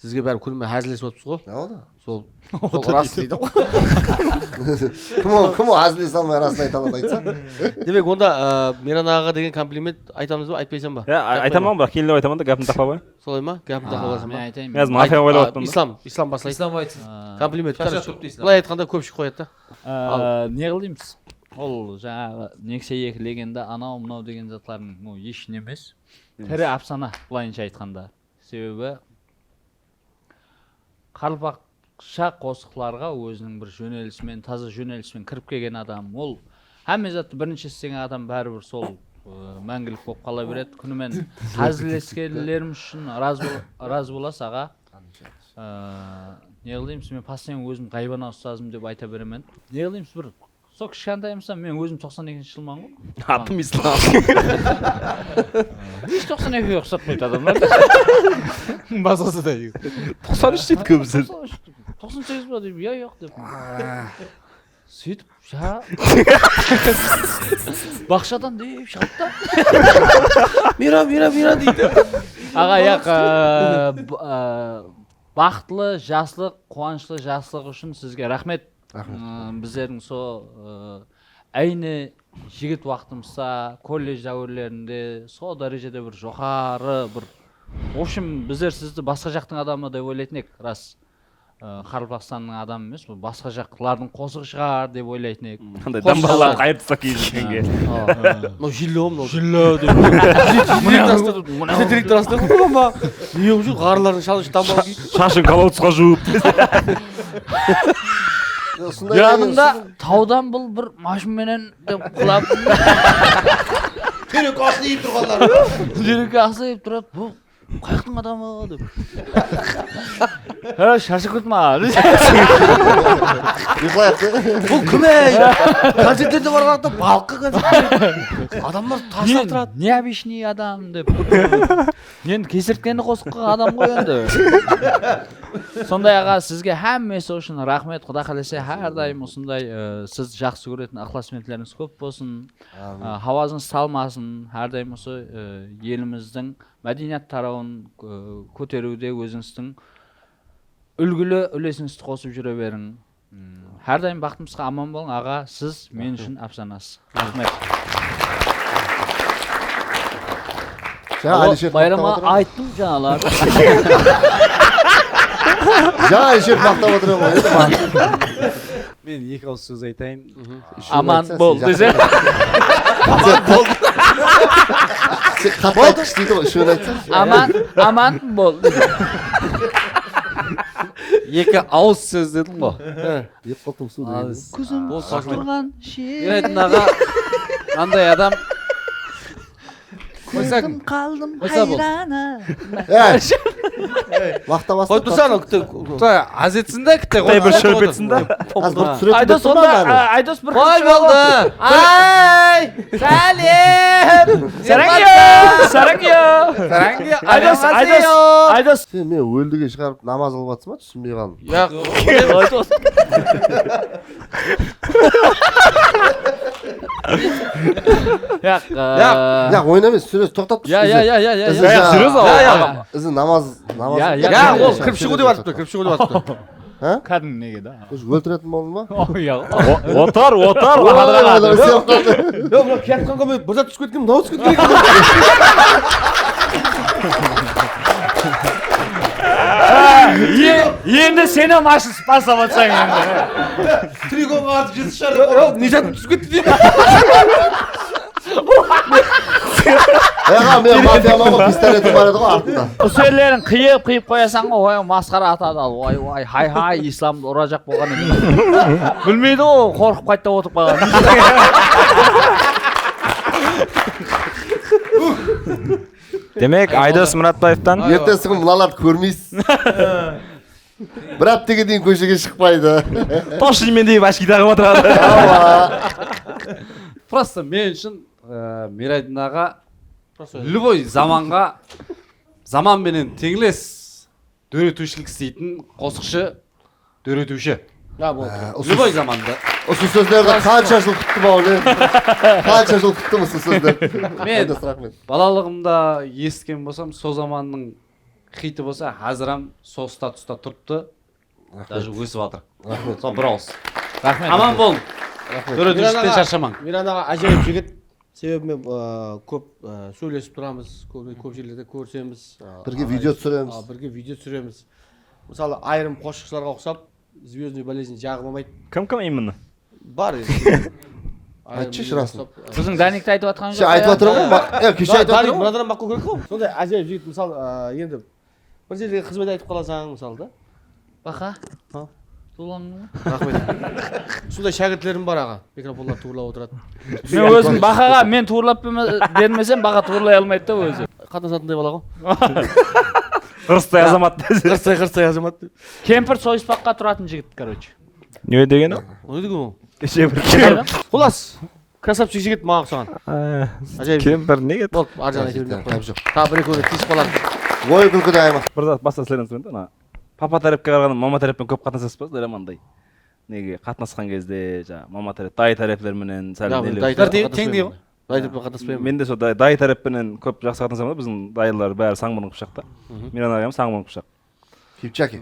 сізге бәрі күнімен әзілесіп отырмыз ғой. Не болды? Сол рас дейді ғой. Кім әзілесе алмай расын айта алады айтса? Демек онда Миран ағаға деген комплимент айтамыз ба, айтпайсам ба? Айтамын бірақ кейін деп айтамын да гәпін тақпай. Солай ма? Гәпін тақпай Мен аласың ба? айтайын. Мен мафия ойлап отырмын. Ислам баслайды. Ислам айтсын. Комплимент. Шашат көп дейсің. Былай айтқанда көпшік қояды да. Не қылдаймыз? Ол жаңағы нексе екі легенда анау мынау деген затлардың еш емес. Тірі афсана былайынша айтқанда. Себебі қарпақша қосықларға өзінің бір жөнелісімен, таза жөнелісімен кіріп келген адам. Ол әмме затты бірінші істеген адам бәрібір сол мәңгілік болып қала береді. Күнімен әзілескерлерім үшін раз болас аға. Не қылдаймыз? Мен постоянно өзім ғайбана ұстазым деп айта беремін. Не қылдаймыз? Бір сол кішкентайымыздан мен өзім 92-ші жылман ғой. Атым ислам. Еш 92-ге ұқсатпайды адамдар. Басқасы да. 93 дейді көбісі. 98 ба деп, я жоқ деп. Сөйтіп, бақшадан деп шығады да. Мира дейді. Аға, бақытлы, жаслық, қуанышлы жаслық үшін сізге рахмет. Біздердің сол әйні жігіт уақытымызда, колледж дәуірлерінде, сол дәрежеде бір жоғары, бір... В общем, біздер сізді басқа жақтың адамы деп ойлайтын ек, рас. Қарбақстанның адамы емес, басқа жақтылардың қосығы шығар деп ойлайтын ек. Қандай дамбалар қайыртса кейінге. Жылы деп. Директор астырып ма? Не үшін ғарлардың шалыш дамбал кейді? Шашын колодцқа жуып. Янында таудан бұл бір машинменен деп құлап. Терек асы ейіп тұрғанлар. Терек асы ейіп тұрады. Бұл қаяқтың адамы деп. Шашы күтма. Бұл кім әй? Концерттерде барғанда балқы концерттер. Адамдар тастап тұрады. Необычный адам деп. Енді кесірткені қосыққа адам ғой енді. Сондай аға, сізге әммесі үшін рахмет. Құда қаласа әрдайым осындай сіз жақсы көретін ықыласмендеріңіз көп болсын. Хауазыңыз салмасын. Әрдайым осы еліміздің мәдениет тарауын көтеруде өзіңіздің үлгілі үлесіңізді қосып жүре берің. Әрдайым бақытымызға аман болың аға, сіз мен үшін әпсанасыз. Рахмет. Байрама айттым жаңалар. Жаңа Әлішер мақтап отырам ғой. Мен екі ауыз сөз айтайын. Аман бол десе. Қатты айтқыш дейді ғой, үшеуін айтсаң. Аман бол. Екі ауыз сөз дедім ғой. Еп қалдым су деген. Күзім тұрған Мирайдың аға, андай адам қойсаң қалдым қойса бол. Мақтап астын. Қойып тұрсаң, аз етсін да кітте Қытай бір шөп етсін да. Айдос онда, Айдос бір Қой болды. Ай, сәлем. Сараңё. Айдос. Сен мен өлдіге шығарып намаз қылып жатсың ба? Түсінбей қалдым. Яқ, ойна емес, сүресі тоқтап тұршы. Ізі намаз. ол кіріп шығу деп атыпты, кіріп шығу деп атыпты. Кәдің неге да? Өлтіретін болдың ба? Отар. Мына киятқанға мен бір зат түсіп кеткен, мынау түсіп кеткен. Енді сені машын спасап атсаң енді. Тригонға атып жетіп шығар. Не зат түсіп кетті дейді. Мен мафияма ғой, пистолетім бар еді ғой артында. Сөйлерін қиып қоясаң ғой, ой, масқара атады ал, ой, хай, исламды ұрajak болған екен. Білмейді ғой, қорқып қайтта отырып қалған. Демек, Айдос Мұратбаевтан ертесі күн мыналарды көрмейсіз. Бір аптеге дейін көшеге шықпайды. Тошлимен дейіп ашки тағып отырады. Просто мен үшін Мирайдың аға любой заманға заманменен теңлес дөретушілік істейтін қосықшы дөретуші. Любой заманда. Осы сөздерді қанша жыл күтті бауырым? Қанша жыл күттім осы сөздер? Мен балалығымда естіген болсам, сол заманның хиті болса, әзірам сол статуста тұрыпты, даже өсіп жатыр. Сол бір ауыз. Аман бол. Дөретушіліктен шаршамаң. Миран аға әжайып жігіт. Себебі мен көп сөйлесіп тұрамыз, көп жерлерде көрсеміз. Бірге видео түсіреміз. Мысалы, айрым қосшыларға ұқсап, звездный болезнь жағылмайды. Кім именно? Бар енді. Айтшы расын. Сіздің Даникті айтып атқан жоқ. Айтып отырам ғой, кеше айтып отырам ғой. Мынадан бақу керек қой. Сондай әжайып жігіт, мысалы, енді бір жерге қызмет айтып қаласаң, мысалы да. Бақа? Тулаңың ба? Рахмет. Сондай шәкіртлерім бар аға. Микрофонлар туырлап отырады. Мен өзім бақаға мен туырлап бермесем, бақа туырлай алмайды да өзі. Қатынасатындай бала ғой. Қырыстай азамат. Қырыстай азамат. Кемпір сойыспаққа тұратын жігіт, короче. Не дегені? Не деген ол? кеше бір Құлас. Красавчик жігіт маған ұқсаған. Ажайып. кемпір неге Болды, аржан айтып бермей кәп жоқ. Тағы бір екеуіне тиісіп қалады. Ой күлкі дайыма. бір зат баста сөйлесем ана папа тарапқа қарағанда мама тараппен көп қатынасасыз ба сіздер амандай неге қатынасқан кезде жаңағы мама тарап дай тарапларменен сәл тең дейді ғой. Дайдырпен қатынаспаймын. мен де сол дай тараппенен көп жақсы қатынасамын да біздің дайырлар бәрі саңмұрын қыпшақта миран ағам саңмұрын қыпшақ Кипчаки.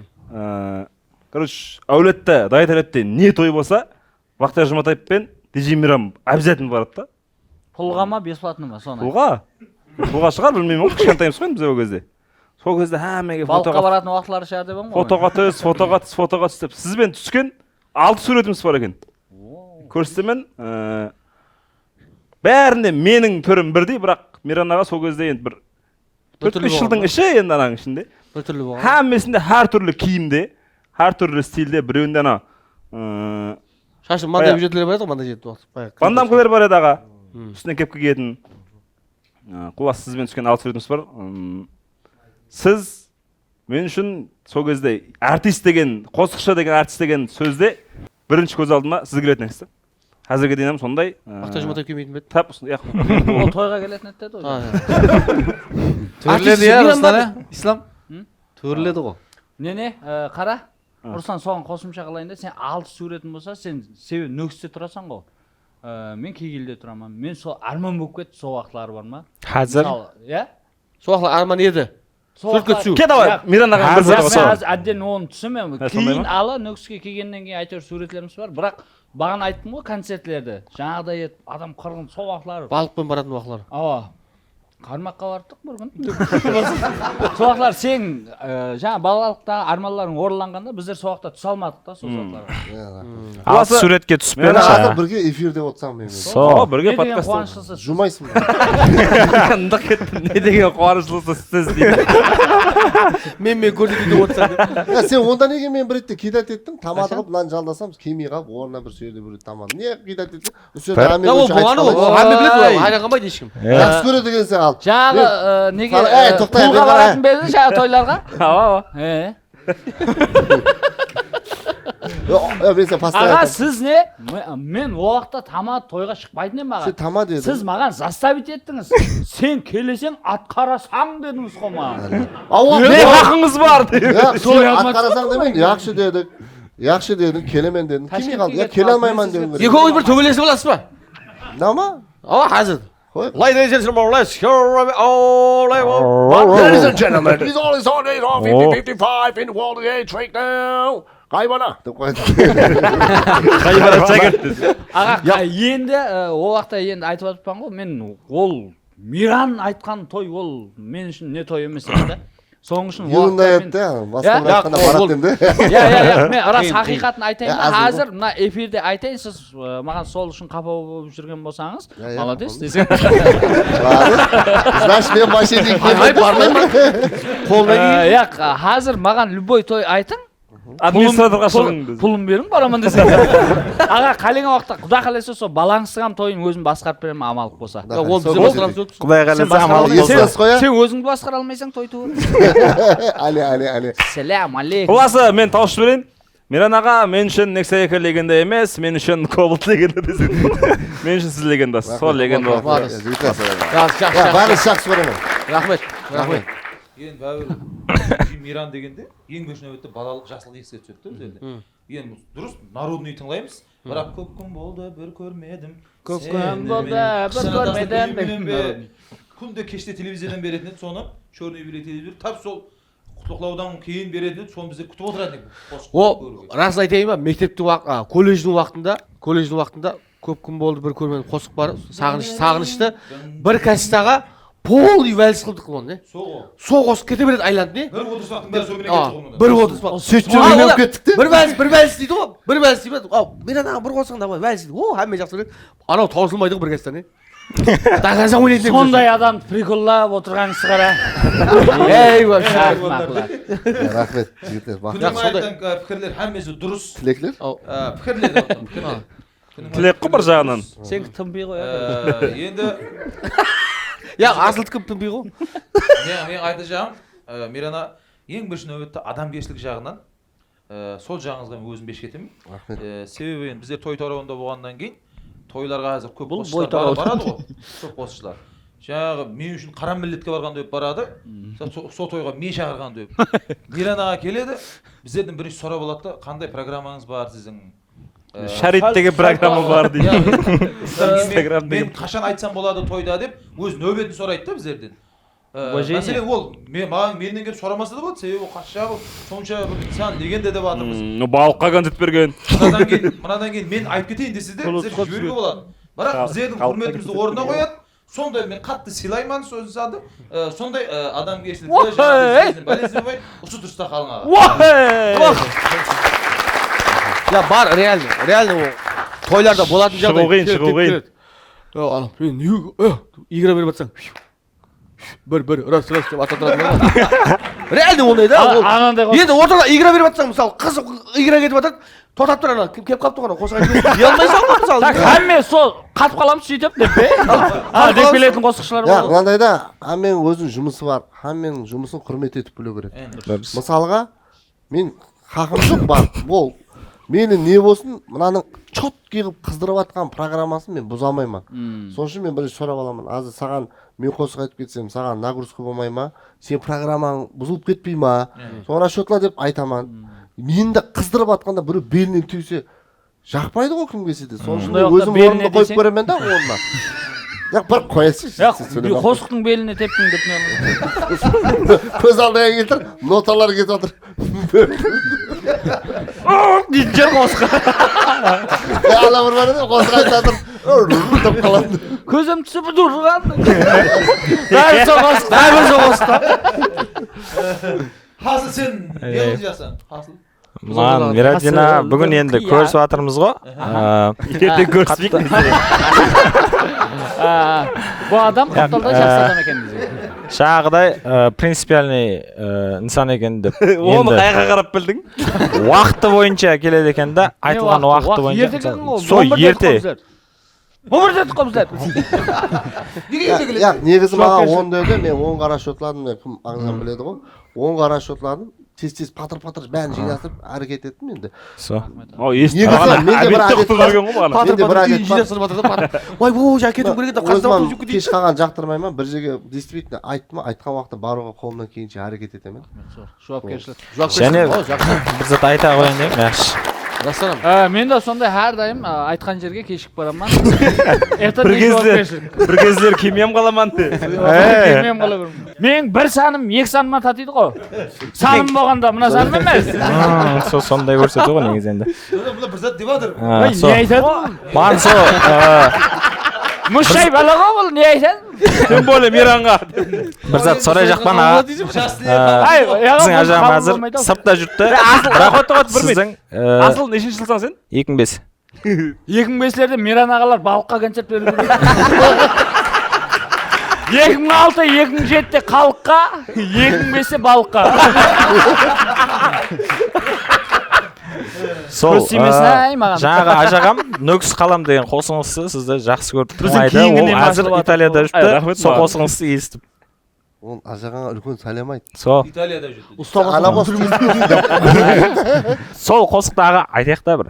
короче әулетте дай тарапте не той болса Бақтияр Жұматаев пен Дежи Мирам обязательно барады да. Пұлға ма, бесплатно ма, соны? Пұлға шығар, білмеймін ғой, кішкентаймыз ғой біз ол кезде. Сол кезде әмеге балыққа баратын уақытлары шығар деп ғой. Фотоға түс деп. Сізбен түскен 6 суретіміз бар екен. Көрсетемен, бәрінде менің түрім бірдей, бірақ Миран аға сол кезде енді бір 4-5 жылдың іші енді ананың ішінде. Бір түрлі болған. Әмесінде әр түрлі киімде, әр түрлі стильде, біреуінде ана Шашын мандай бюджетлері бар еді ғой, мандай жетті уақыт. Бандамкалар бар еді аға. Үстінен кепкі киетін. Құлас сізбен түскен 6 суретіміз бар. Сіз мен үшін сол кезде артист деген, қосықшы деген артист деген сөзде бірінші көз алдыма сіз келетін екенсіз. Қазірге дейін сондай. Бақтияр Жұматаев келмейтін бе еді? Тап, Ол тойға келетін еді ғой. Төрледі я Руслан, Ислам. Төрледі ғой. Не, қара. Руслан соған қосымша қылайын да, сен 6 суретің болса, сен себебі нөкісте тұрасың ғой. Мен Кегелде тұрамын. Мен сол арман болып кетті, сол вақытлары бар ма? Қазір. Иә? Сол вақытлар арман еді. Суретке түсу. Ке давай, Миран ағам бір Мен сөз аз әдден оны түсемем. Кейін ала нөкіске келгеннен кейін әйтеуір суретлеріміз бар. Бірақ бағана айттым ғой концертлерді. Жаңағыдай еді, адам қырғын сол вақытлары. Балықпен баратын уақытлар. Қармаққа бардық бір күн. Сол вақытлар сен жаңа балалықта арманларың орындалғанда біздер сол вақытта түсе алмадық та сол вақытларға. Ал суретке түспей Мен қазір бірге эфирде отырсам мен. Сол, бірге подкаст. Қуаныштысы. Жумайсың. Ындық кетті. Не деген қуаныштысы сіз дейді. Мен көрсетуде отырсам деп. Сен онда неге мен бір ретте кидат еттің? Тамады қылып мынаны жалдасам, келмей қалып, орнына бір сөйле бір тамады. Не кидат еттің? Ол болғаны ол. Әмме біледі ол. Айдан қалмайды ешкім. Жақсы көреді екенсің ал. Жаңағы неге тоқтай пұлға баратын бе еді жаңағы тойларға? Аға сіз не? Мен ол уақытта тамады тойға шықпайтын едім аға. Сен тамады едің. Сіз маған заставить еттіңіз. Сен келесең атқарасаң дедіңіз ғой маған. Не хақыңыз бар дейді. Атқарасаң демен, жақсы дедік. Жақсы дедің, келемен дедің. Келмей қалды. Келе алмаймын дедің. Екеуіңіз бір төбелесіп аласыз ба? Нама? Қазір. Ladies and gentlemen, let's hear all ladies and gentlemen, it's only Sunday on 50-55 in the world today, trade now. Қайбана деп қойды. Қайбана шәкірт. Аға, енді ол уақытта енді айтып жатырмын ғой, мен ол Миран айтқан той ол мен үшін не той емес еді. Соның үшін уақытта мен басқа бір айтқанда барат демді. Мен рас хақиқатын айтайын ба? Қазір мына эфирде айтайын, сіз маған сол үшін қапа болып жүрген болсаңыз, молодец десең. Значит, мен мошенник бармаймын. Қолына қазір маған любой той айтың. Администраторға шығың. Пұлын берің, барамын десең. Аға, қалеңа уақытта құда қаласа сол балаңсыған тойын өзім басқарып беремін амалық болса. Ол бізде басқарамыз жоқ. Құдай қаласа амалық болса. Сен өзіңді басқара алмайсың той туы. Але. Сәлем алейкум. Құласы, мен тауысып берейін. Миран аға, мен үшін Нексайка легенда емес, мен үшін Кобальт легенда десең. Мен үшін сіз легендасыз. Сол легенда болып. Бәрі жақсы көремін. Рахмет. Енді бәрі Миран дегенде ең бірінші нәубетте балалық жасыл еске түседі өзінде. Енді дұрыс народный тыңдаймыз, бірақ көп күн болды бір көрмедім. Көп күн болды бір көрмедім. Күнде кеште телевизордан беретін еді, соны черный билет телевизор тап сол құттықтаудан кейін беретін еді, соны біздер күтіп отыратын едік. О, рас айтайын ба, мектептің колледждің уақытында көп күн болды бір көрмедім қосық бар, сағынышты бір кассетаға полный вальс қылдық оны. Сол қосып кете береді айланды не? Бір отырсақтың бәрі сонымен кетті. Бір отырсақ. Сөйтіп үйреніп кеттік те. Бір вальс дейді ғой. Бір вальс дейді. Миран аға бір қосыңда ғой вальс дейді. О, әмме жақсы көреді. Анау таусылмайды ғой бір кастан не? Дағазан ойнайтын. Сондай адамды приколлап отырғансыз қара. Ей, вообще. Рахмет, жігіттер. Күнім айтқан пікірлер әммесі дұрыс. Тілеклер? Пікірлер. Тілек қой бір жағынан. Сен тынбей ғой. Енді Асыл кім тынбей ғой? Мен айтacağım, Мирана ең бірінші нәубетте адамгершілік жағынан сол жағыңызға мен өзім беш кетемін. Рахмет. Себебі енді біздер той тарауында болғаннан кейін тойларға қазір көп Бұл қосшылар той тарауы. барады ғой. Көп қосшылар. Жаңағы мен үшін қара милletке барған деп барады. Сол тойға мен шақырған деп. Миранаға келеді. Біздердің бірінші сұрап алады да, қандай программаңыз бар сіздің? Шарит деген программа бар дейді. Мен қашан айтсам болады тойда деп өз нөбетін сұрайды да біздерден. Мәселен ол менен келіп сұрамаса да болады, себебі қашан сонша бір сан легенда деп жатырмыз. Балыққа концерт берген. Мынадан кейін мен айтып кетейін десе де біздер жіберуге болады. Бірақ біздердің құрметімізді орнына қояды. Сондай мен қатты сыйлаймын сөзін сады. Сондай адамгершілікті жаңағы болезнь болмайды. Осы дұрыста қалыңа. Я бар, реально тойларда болатын жағдай. Шығу қиын. Ана мен игра беріп жатсаң. Бір раз деп ататырады. Реально ондай да. Анандай Енді ортада игра беріп жатсаң, мысалы, қыз игра кетіп жатады. Тоқтап тұр ана, кім келіп қалыпты ғана, қосқа дей алмайсың ғой мысалы. Әмме сол қатып қаламыз сөйтіп деп пе? Деп келетін қосықшылар Ja, бар. мынандай да, мен өзінің жұмысы бар. Мен жұмысын құрмет етіп білу керек. Мысалға, мен хақым жоқ бар. Ол мені не болсын, мынаның четкий қылып қыздырып жатқан программасын мен бұза алмаймын. Сол үшін мен бірінші сұрап аламын. Азыр саған мен қосық айтып кетсем, саған нагрузка болмай ма? Сен программаң бұзылып кетпей ма? Соны расчетла деп айтамын. Мені де қыздырып жатқанда біреу белінен түйсе жақпайды ғой кім келсе де. Сол үшін мен өзім орнымды қойып көремін да орнына. Бір қоясың. Қосықтың беліне тептің деп не Көз алдыға келтір, ноталар кетіп жатыр. дейді жер қосқа. Ала бір бар еді, қосық айтып жатыр. Деп қалады. Көзім түсіп тұрған. Бәрі сол қосықта. Хасыл сен не жасың? Хасыл. Маған Мирадина бүгін енді көрісіп жатырмыз ғой. Ертең көріспейік. Бұл адам қапталда жақсы адам екен десе. Жаңағыдай принципиальный инсан екен деп. Оны қайға қарап білдің? Уақыты бойынша келеді екен да, айтылған уақыты бойынша. Сол ерте. 11-де тұқымыздар. Негізі маған 10 деді, мен 10 қара шотладым, кім аңыздан біледі ғой. 10 қара шотладым, тез патыр бәрін жинастырып әрекет еттім енді. Со. Негізі менде бір әдет бар. Менде бір әдет бар. Ой, әкету керек еді, қасынан өзім кеш қалған жақтырмаймын, бір жерге действительно айттым, айтқан уақытта баруға қолымнан келгенше әрекет етемін. Жауапкершілік. Және бір зат айта қояйын деймін, жақсы. Мен де сондай әрдайым айтқан жерге кешігіп барамын. Бір кездер кемем қаламан де. Мен бір саным, екі саныма татиды ғой. Саным болғанда мына саным емес. Сондай көрсету ғой негізі енді. Бұл бір зат деп жатыр. Не айтады? Маған сол Мұшай балаға бұл не айтады? Тем более Миранға. бір зат сұрай жақпан аға. Біздің ажағым қазір сыртта жүрді. Бірақ сіздің Асыл нешінші жылсың сен? 2005. 2005-лерде Миран ағалар балыққа концерт берді. 2006-2007-де халыққа, 2005-де балыққа. Сол жаңағы ажағам Нөкіс қалам деген қосыңызды сізді жақсы көріп тұрмайды. Ол әзір Италияда жүрді. Сол қосыңызды естіп. Ол ажағаңа үлкен сәлем айт. Сол. Италияда жүрді. Сол қосықты аға айтайық та бір.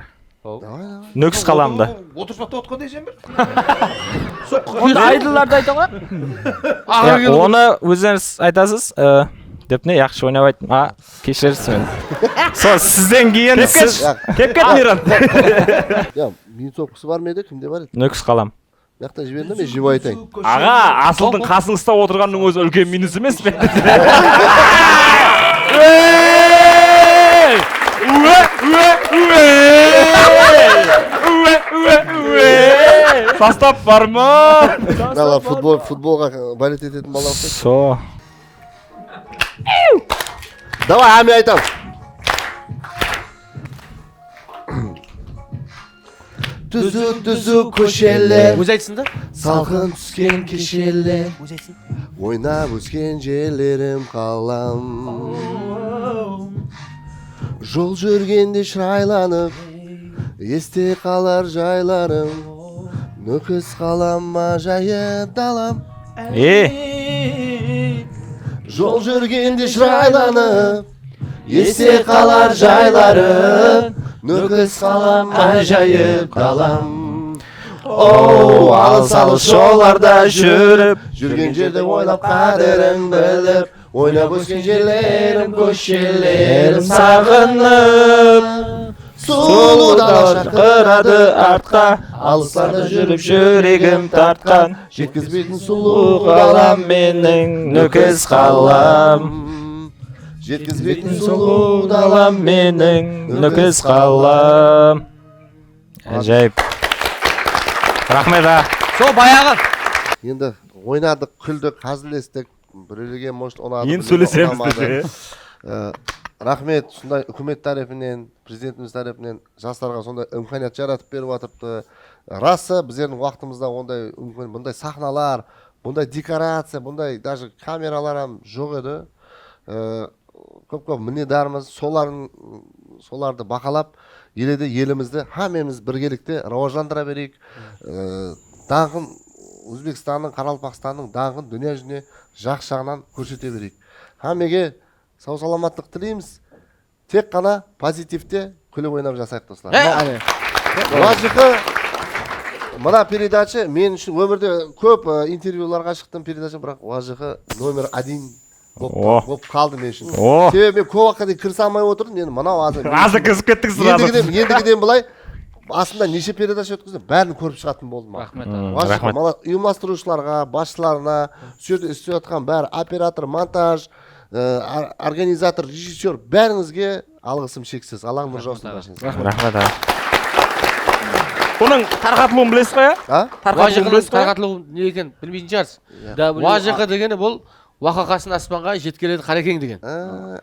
Нөкіс қаламды. Отырсақта отқан дейсен бір? Айдыларды айта ғой. Оны өздеріңіз айтасыз. Деп не, яқшы ойнап айттым. Кешірерсіз мен. Сол, сізден кейін сіз... Кеп кет Миран. Мен сопқысы бар ма еді? Кімде бар еді? Нөкіс қалам. Яқта жіберді мен жібі айтайын. Аға, Асылдың қасыңызда отырғанның өзі үлкен минус емес пе? Состав бар ма? Футболға балет ететін бала ұқсайды. Со. Давай, әме айтам. Түзу көшелер, Өз айтсын да? салқын түскен кешелер, ойнап өскен жерлерім қалам. Жол жүргенде шырайланып, есте қалар жайларым, Нөкіс қалама жайып далам. Жол жүргенде шырайланып, есте қалар жайларың, нөкіс қалам ажайып далам. Оу, алыс жолдарда жүрген жерде ойлап қадірін біліп, ойнап өскен жерлерім, көшелерім сағынып. Сұлу дала шақырады артқа, алыстарда жүріп жүрегім тартқан. Жеткізбейтін сұлу қалам менің нөкіс қалам. Жеткізбейтін сұлу далам менің нөкіс қалам. Әжайып. Рахмет а. Сол баяғы. Енді ойнадық, күлдік, қазілестік. Біреуге может ұнады. Енді сөйлесеміз десе. Рахмет, сондай үкімет тарапынан, президентіміз тарапынан жастарға сондай имканият жаратып беріп жатырыпты. Расы біздердің уақытымызда ондай бұндай сахналар, бұндай декорация, бұндай даже камералар жоқ еді. Көп мінедармыз, соларды бақалап, елімізді хамеміз біргелікте рауажландыра берейік. Даңқын Өзбекстанның, Қарақалпақстанның даңқын дүние жүзіне жақсы жағынан көрсете берейік. Хамеге сау саламаттық тілейміз. Тек қана позитивте күліп ойнап жасайық достар. Уажықы мына передача мен үшін өмірде көп интервьюларға шықтым передача, бірақ уажықы номер 1 болып қалды мен үшін. Себебі мен көп уақытқа дейін кірісе алмай отырдым. Енді мынау азы кірісіп кеттіңіз. Ендігіден былай асында неше передача өткіздім, бәрін көріп шығатын болдым. Рахмет. Ұйымдастырушыларға, басшыларына, істеп жатқан бәрі оператор, монтаж, организатор, режиссер, бәріңізге алғысым шексіз. Аллах нұр жаусын. Рахмет а. Оның тарқатылуын білесіз қой, а? Тарқатылуын не екен білмейтін шығарсыз. Уажықы дегені бұл уақақасын аспанға жеткеледі қарекең деген.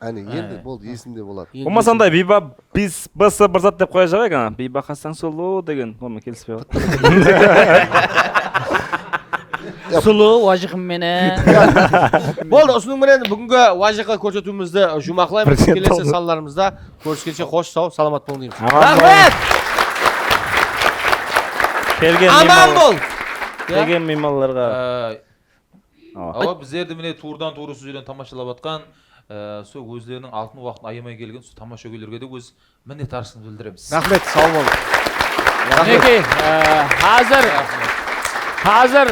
Әне, енді болды, есімде болады. Болмасандай бейбасы бір зат деп қоя жабайық, ана бейба қасаң сұлу деген, онымен келіспей Сұлу уажықым менен. Болды, ұсының менен бүгінгі уажықы көрсетуімізді жұмақылаймыз. Келесі салаларымызда көріскенше қош, сау, саламат болың дейміз. Рахмет! Аман бол! Келген мейманларға. Біздерді міне турдан туры сөздерден тамашалап атқан, сол өздерінің алтын уақытын аямай келген сол тамаша көйлерге де өз міндет аршысын білдіреміз. Рахмет, сау болың. Мінекей, қазір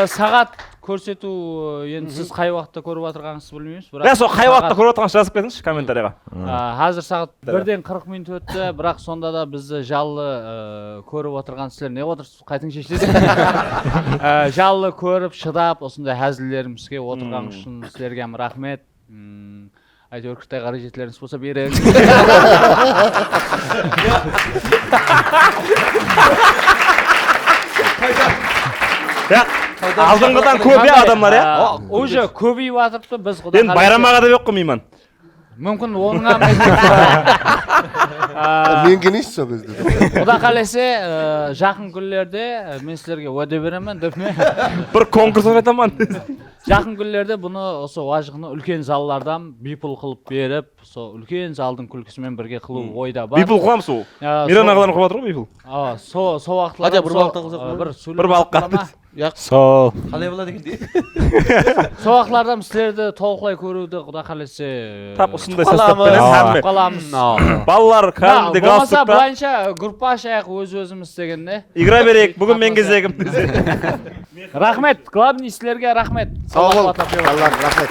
сағат көрсету, енді сіз қай уақытта көріп отырғаныңызды білмейміз. Сол қай уақытта көріп отырғаныңызды жазып кетіңізші комментарияға. Қазір сағат 1-ден 40 минут өтті, бірақ сонда да бізді жаллы көріп отырған сіздер не отырсыз? Қайтың шешілесіз? Жаллы көріп, шыдап, осындай әзілдерімізге отырған үшін сіздерге рахмет. Әйтеуір кішкентай қаражеттеріңіз болса беріңіз. Алдыңғыдан көп адамдар, я? Уже көбейіп жатырыпты, біз құда енді байрамаға да жоқ қой мейман. Мүмкін оныңа Мен келейінші сол кезде. Құда қалесе жақын күндерде мен сіздерге уәде беремін деп ме? Бір конкурс ойнатамын. Жақын күндерде бұны осы уажығыны үлкен заллардан бипул қылып беріп, сол үлкен залдың күлкісімен бірге қылу ойда бар. Бипул қыламыз ол. Миран ағаларым қылып жатыр ғой бипул. Сол уақытларда бір балыққа. Сол. Қалай болады екен дейік? Сол уақытларда сіздерді толықлай көруді құда қалесе тап осындай составпен қаламыз. Балалар кәдімгі галстукта. Болмаса былайынша группа ашайық өз-өзіміз деген не? Игра берейік, бүгін мен кезегім. Рахмет, главный сіздерге рахмет. Сау бол. Рахмет.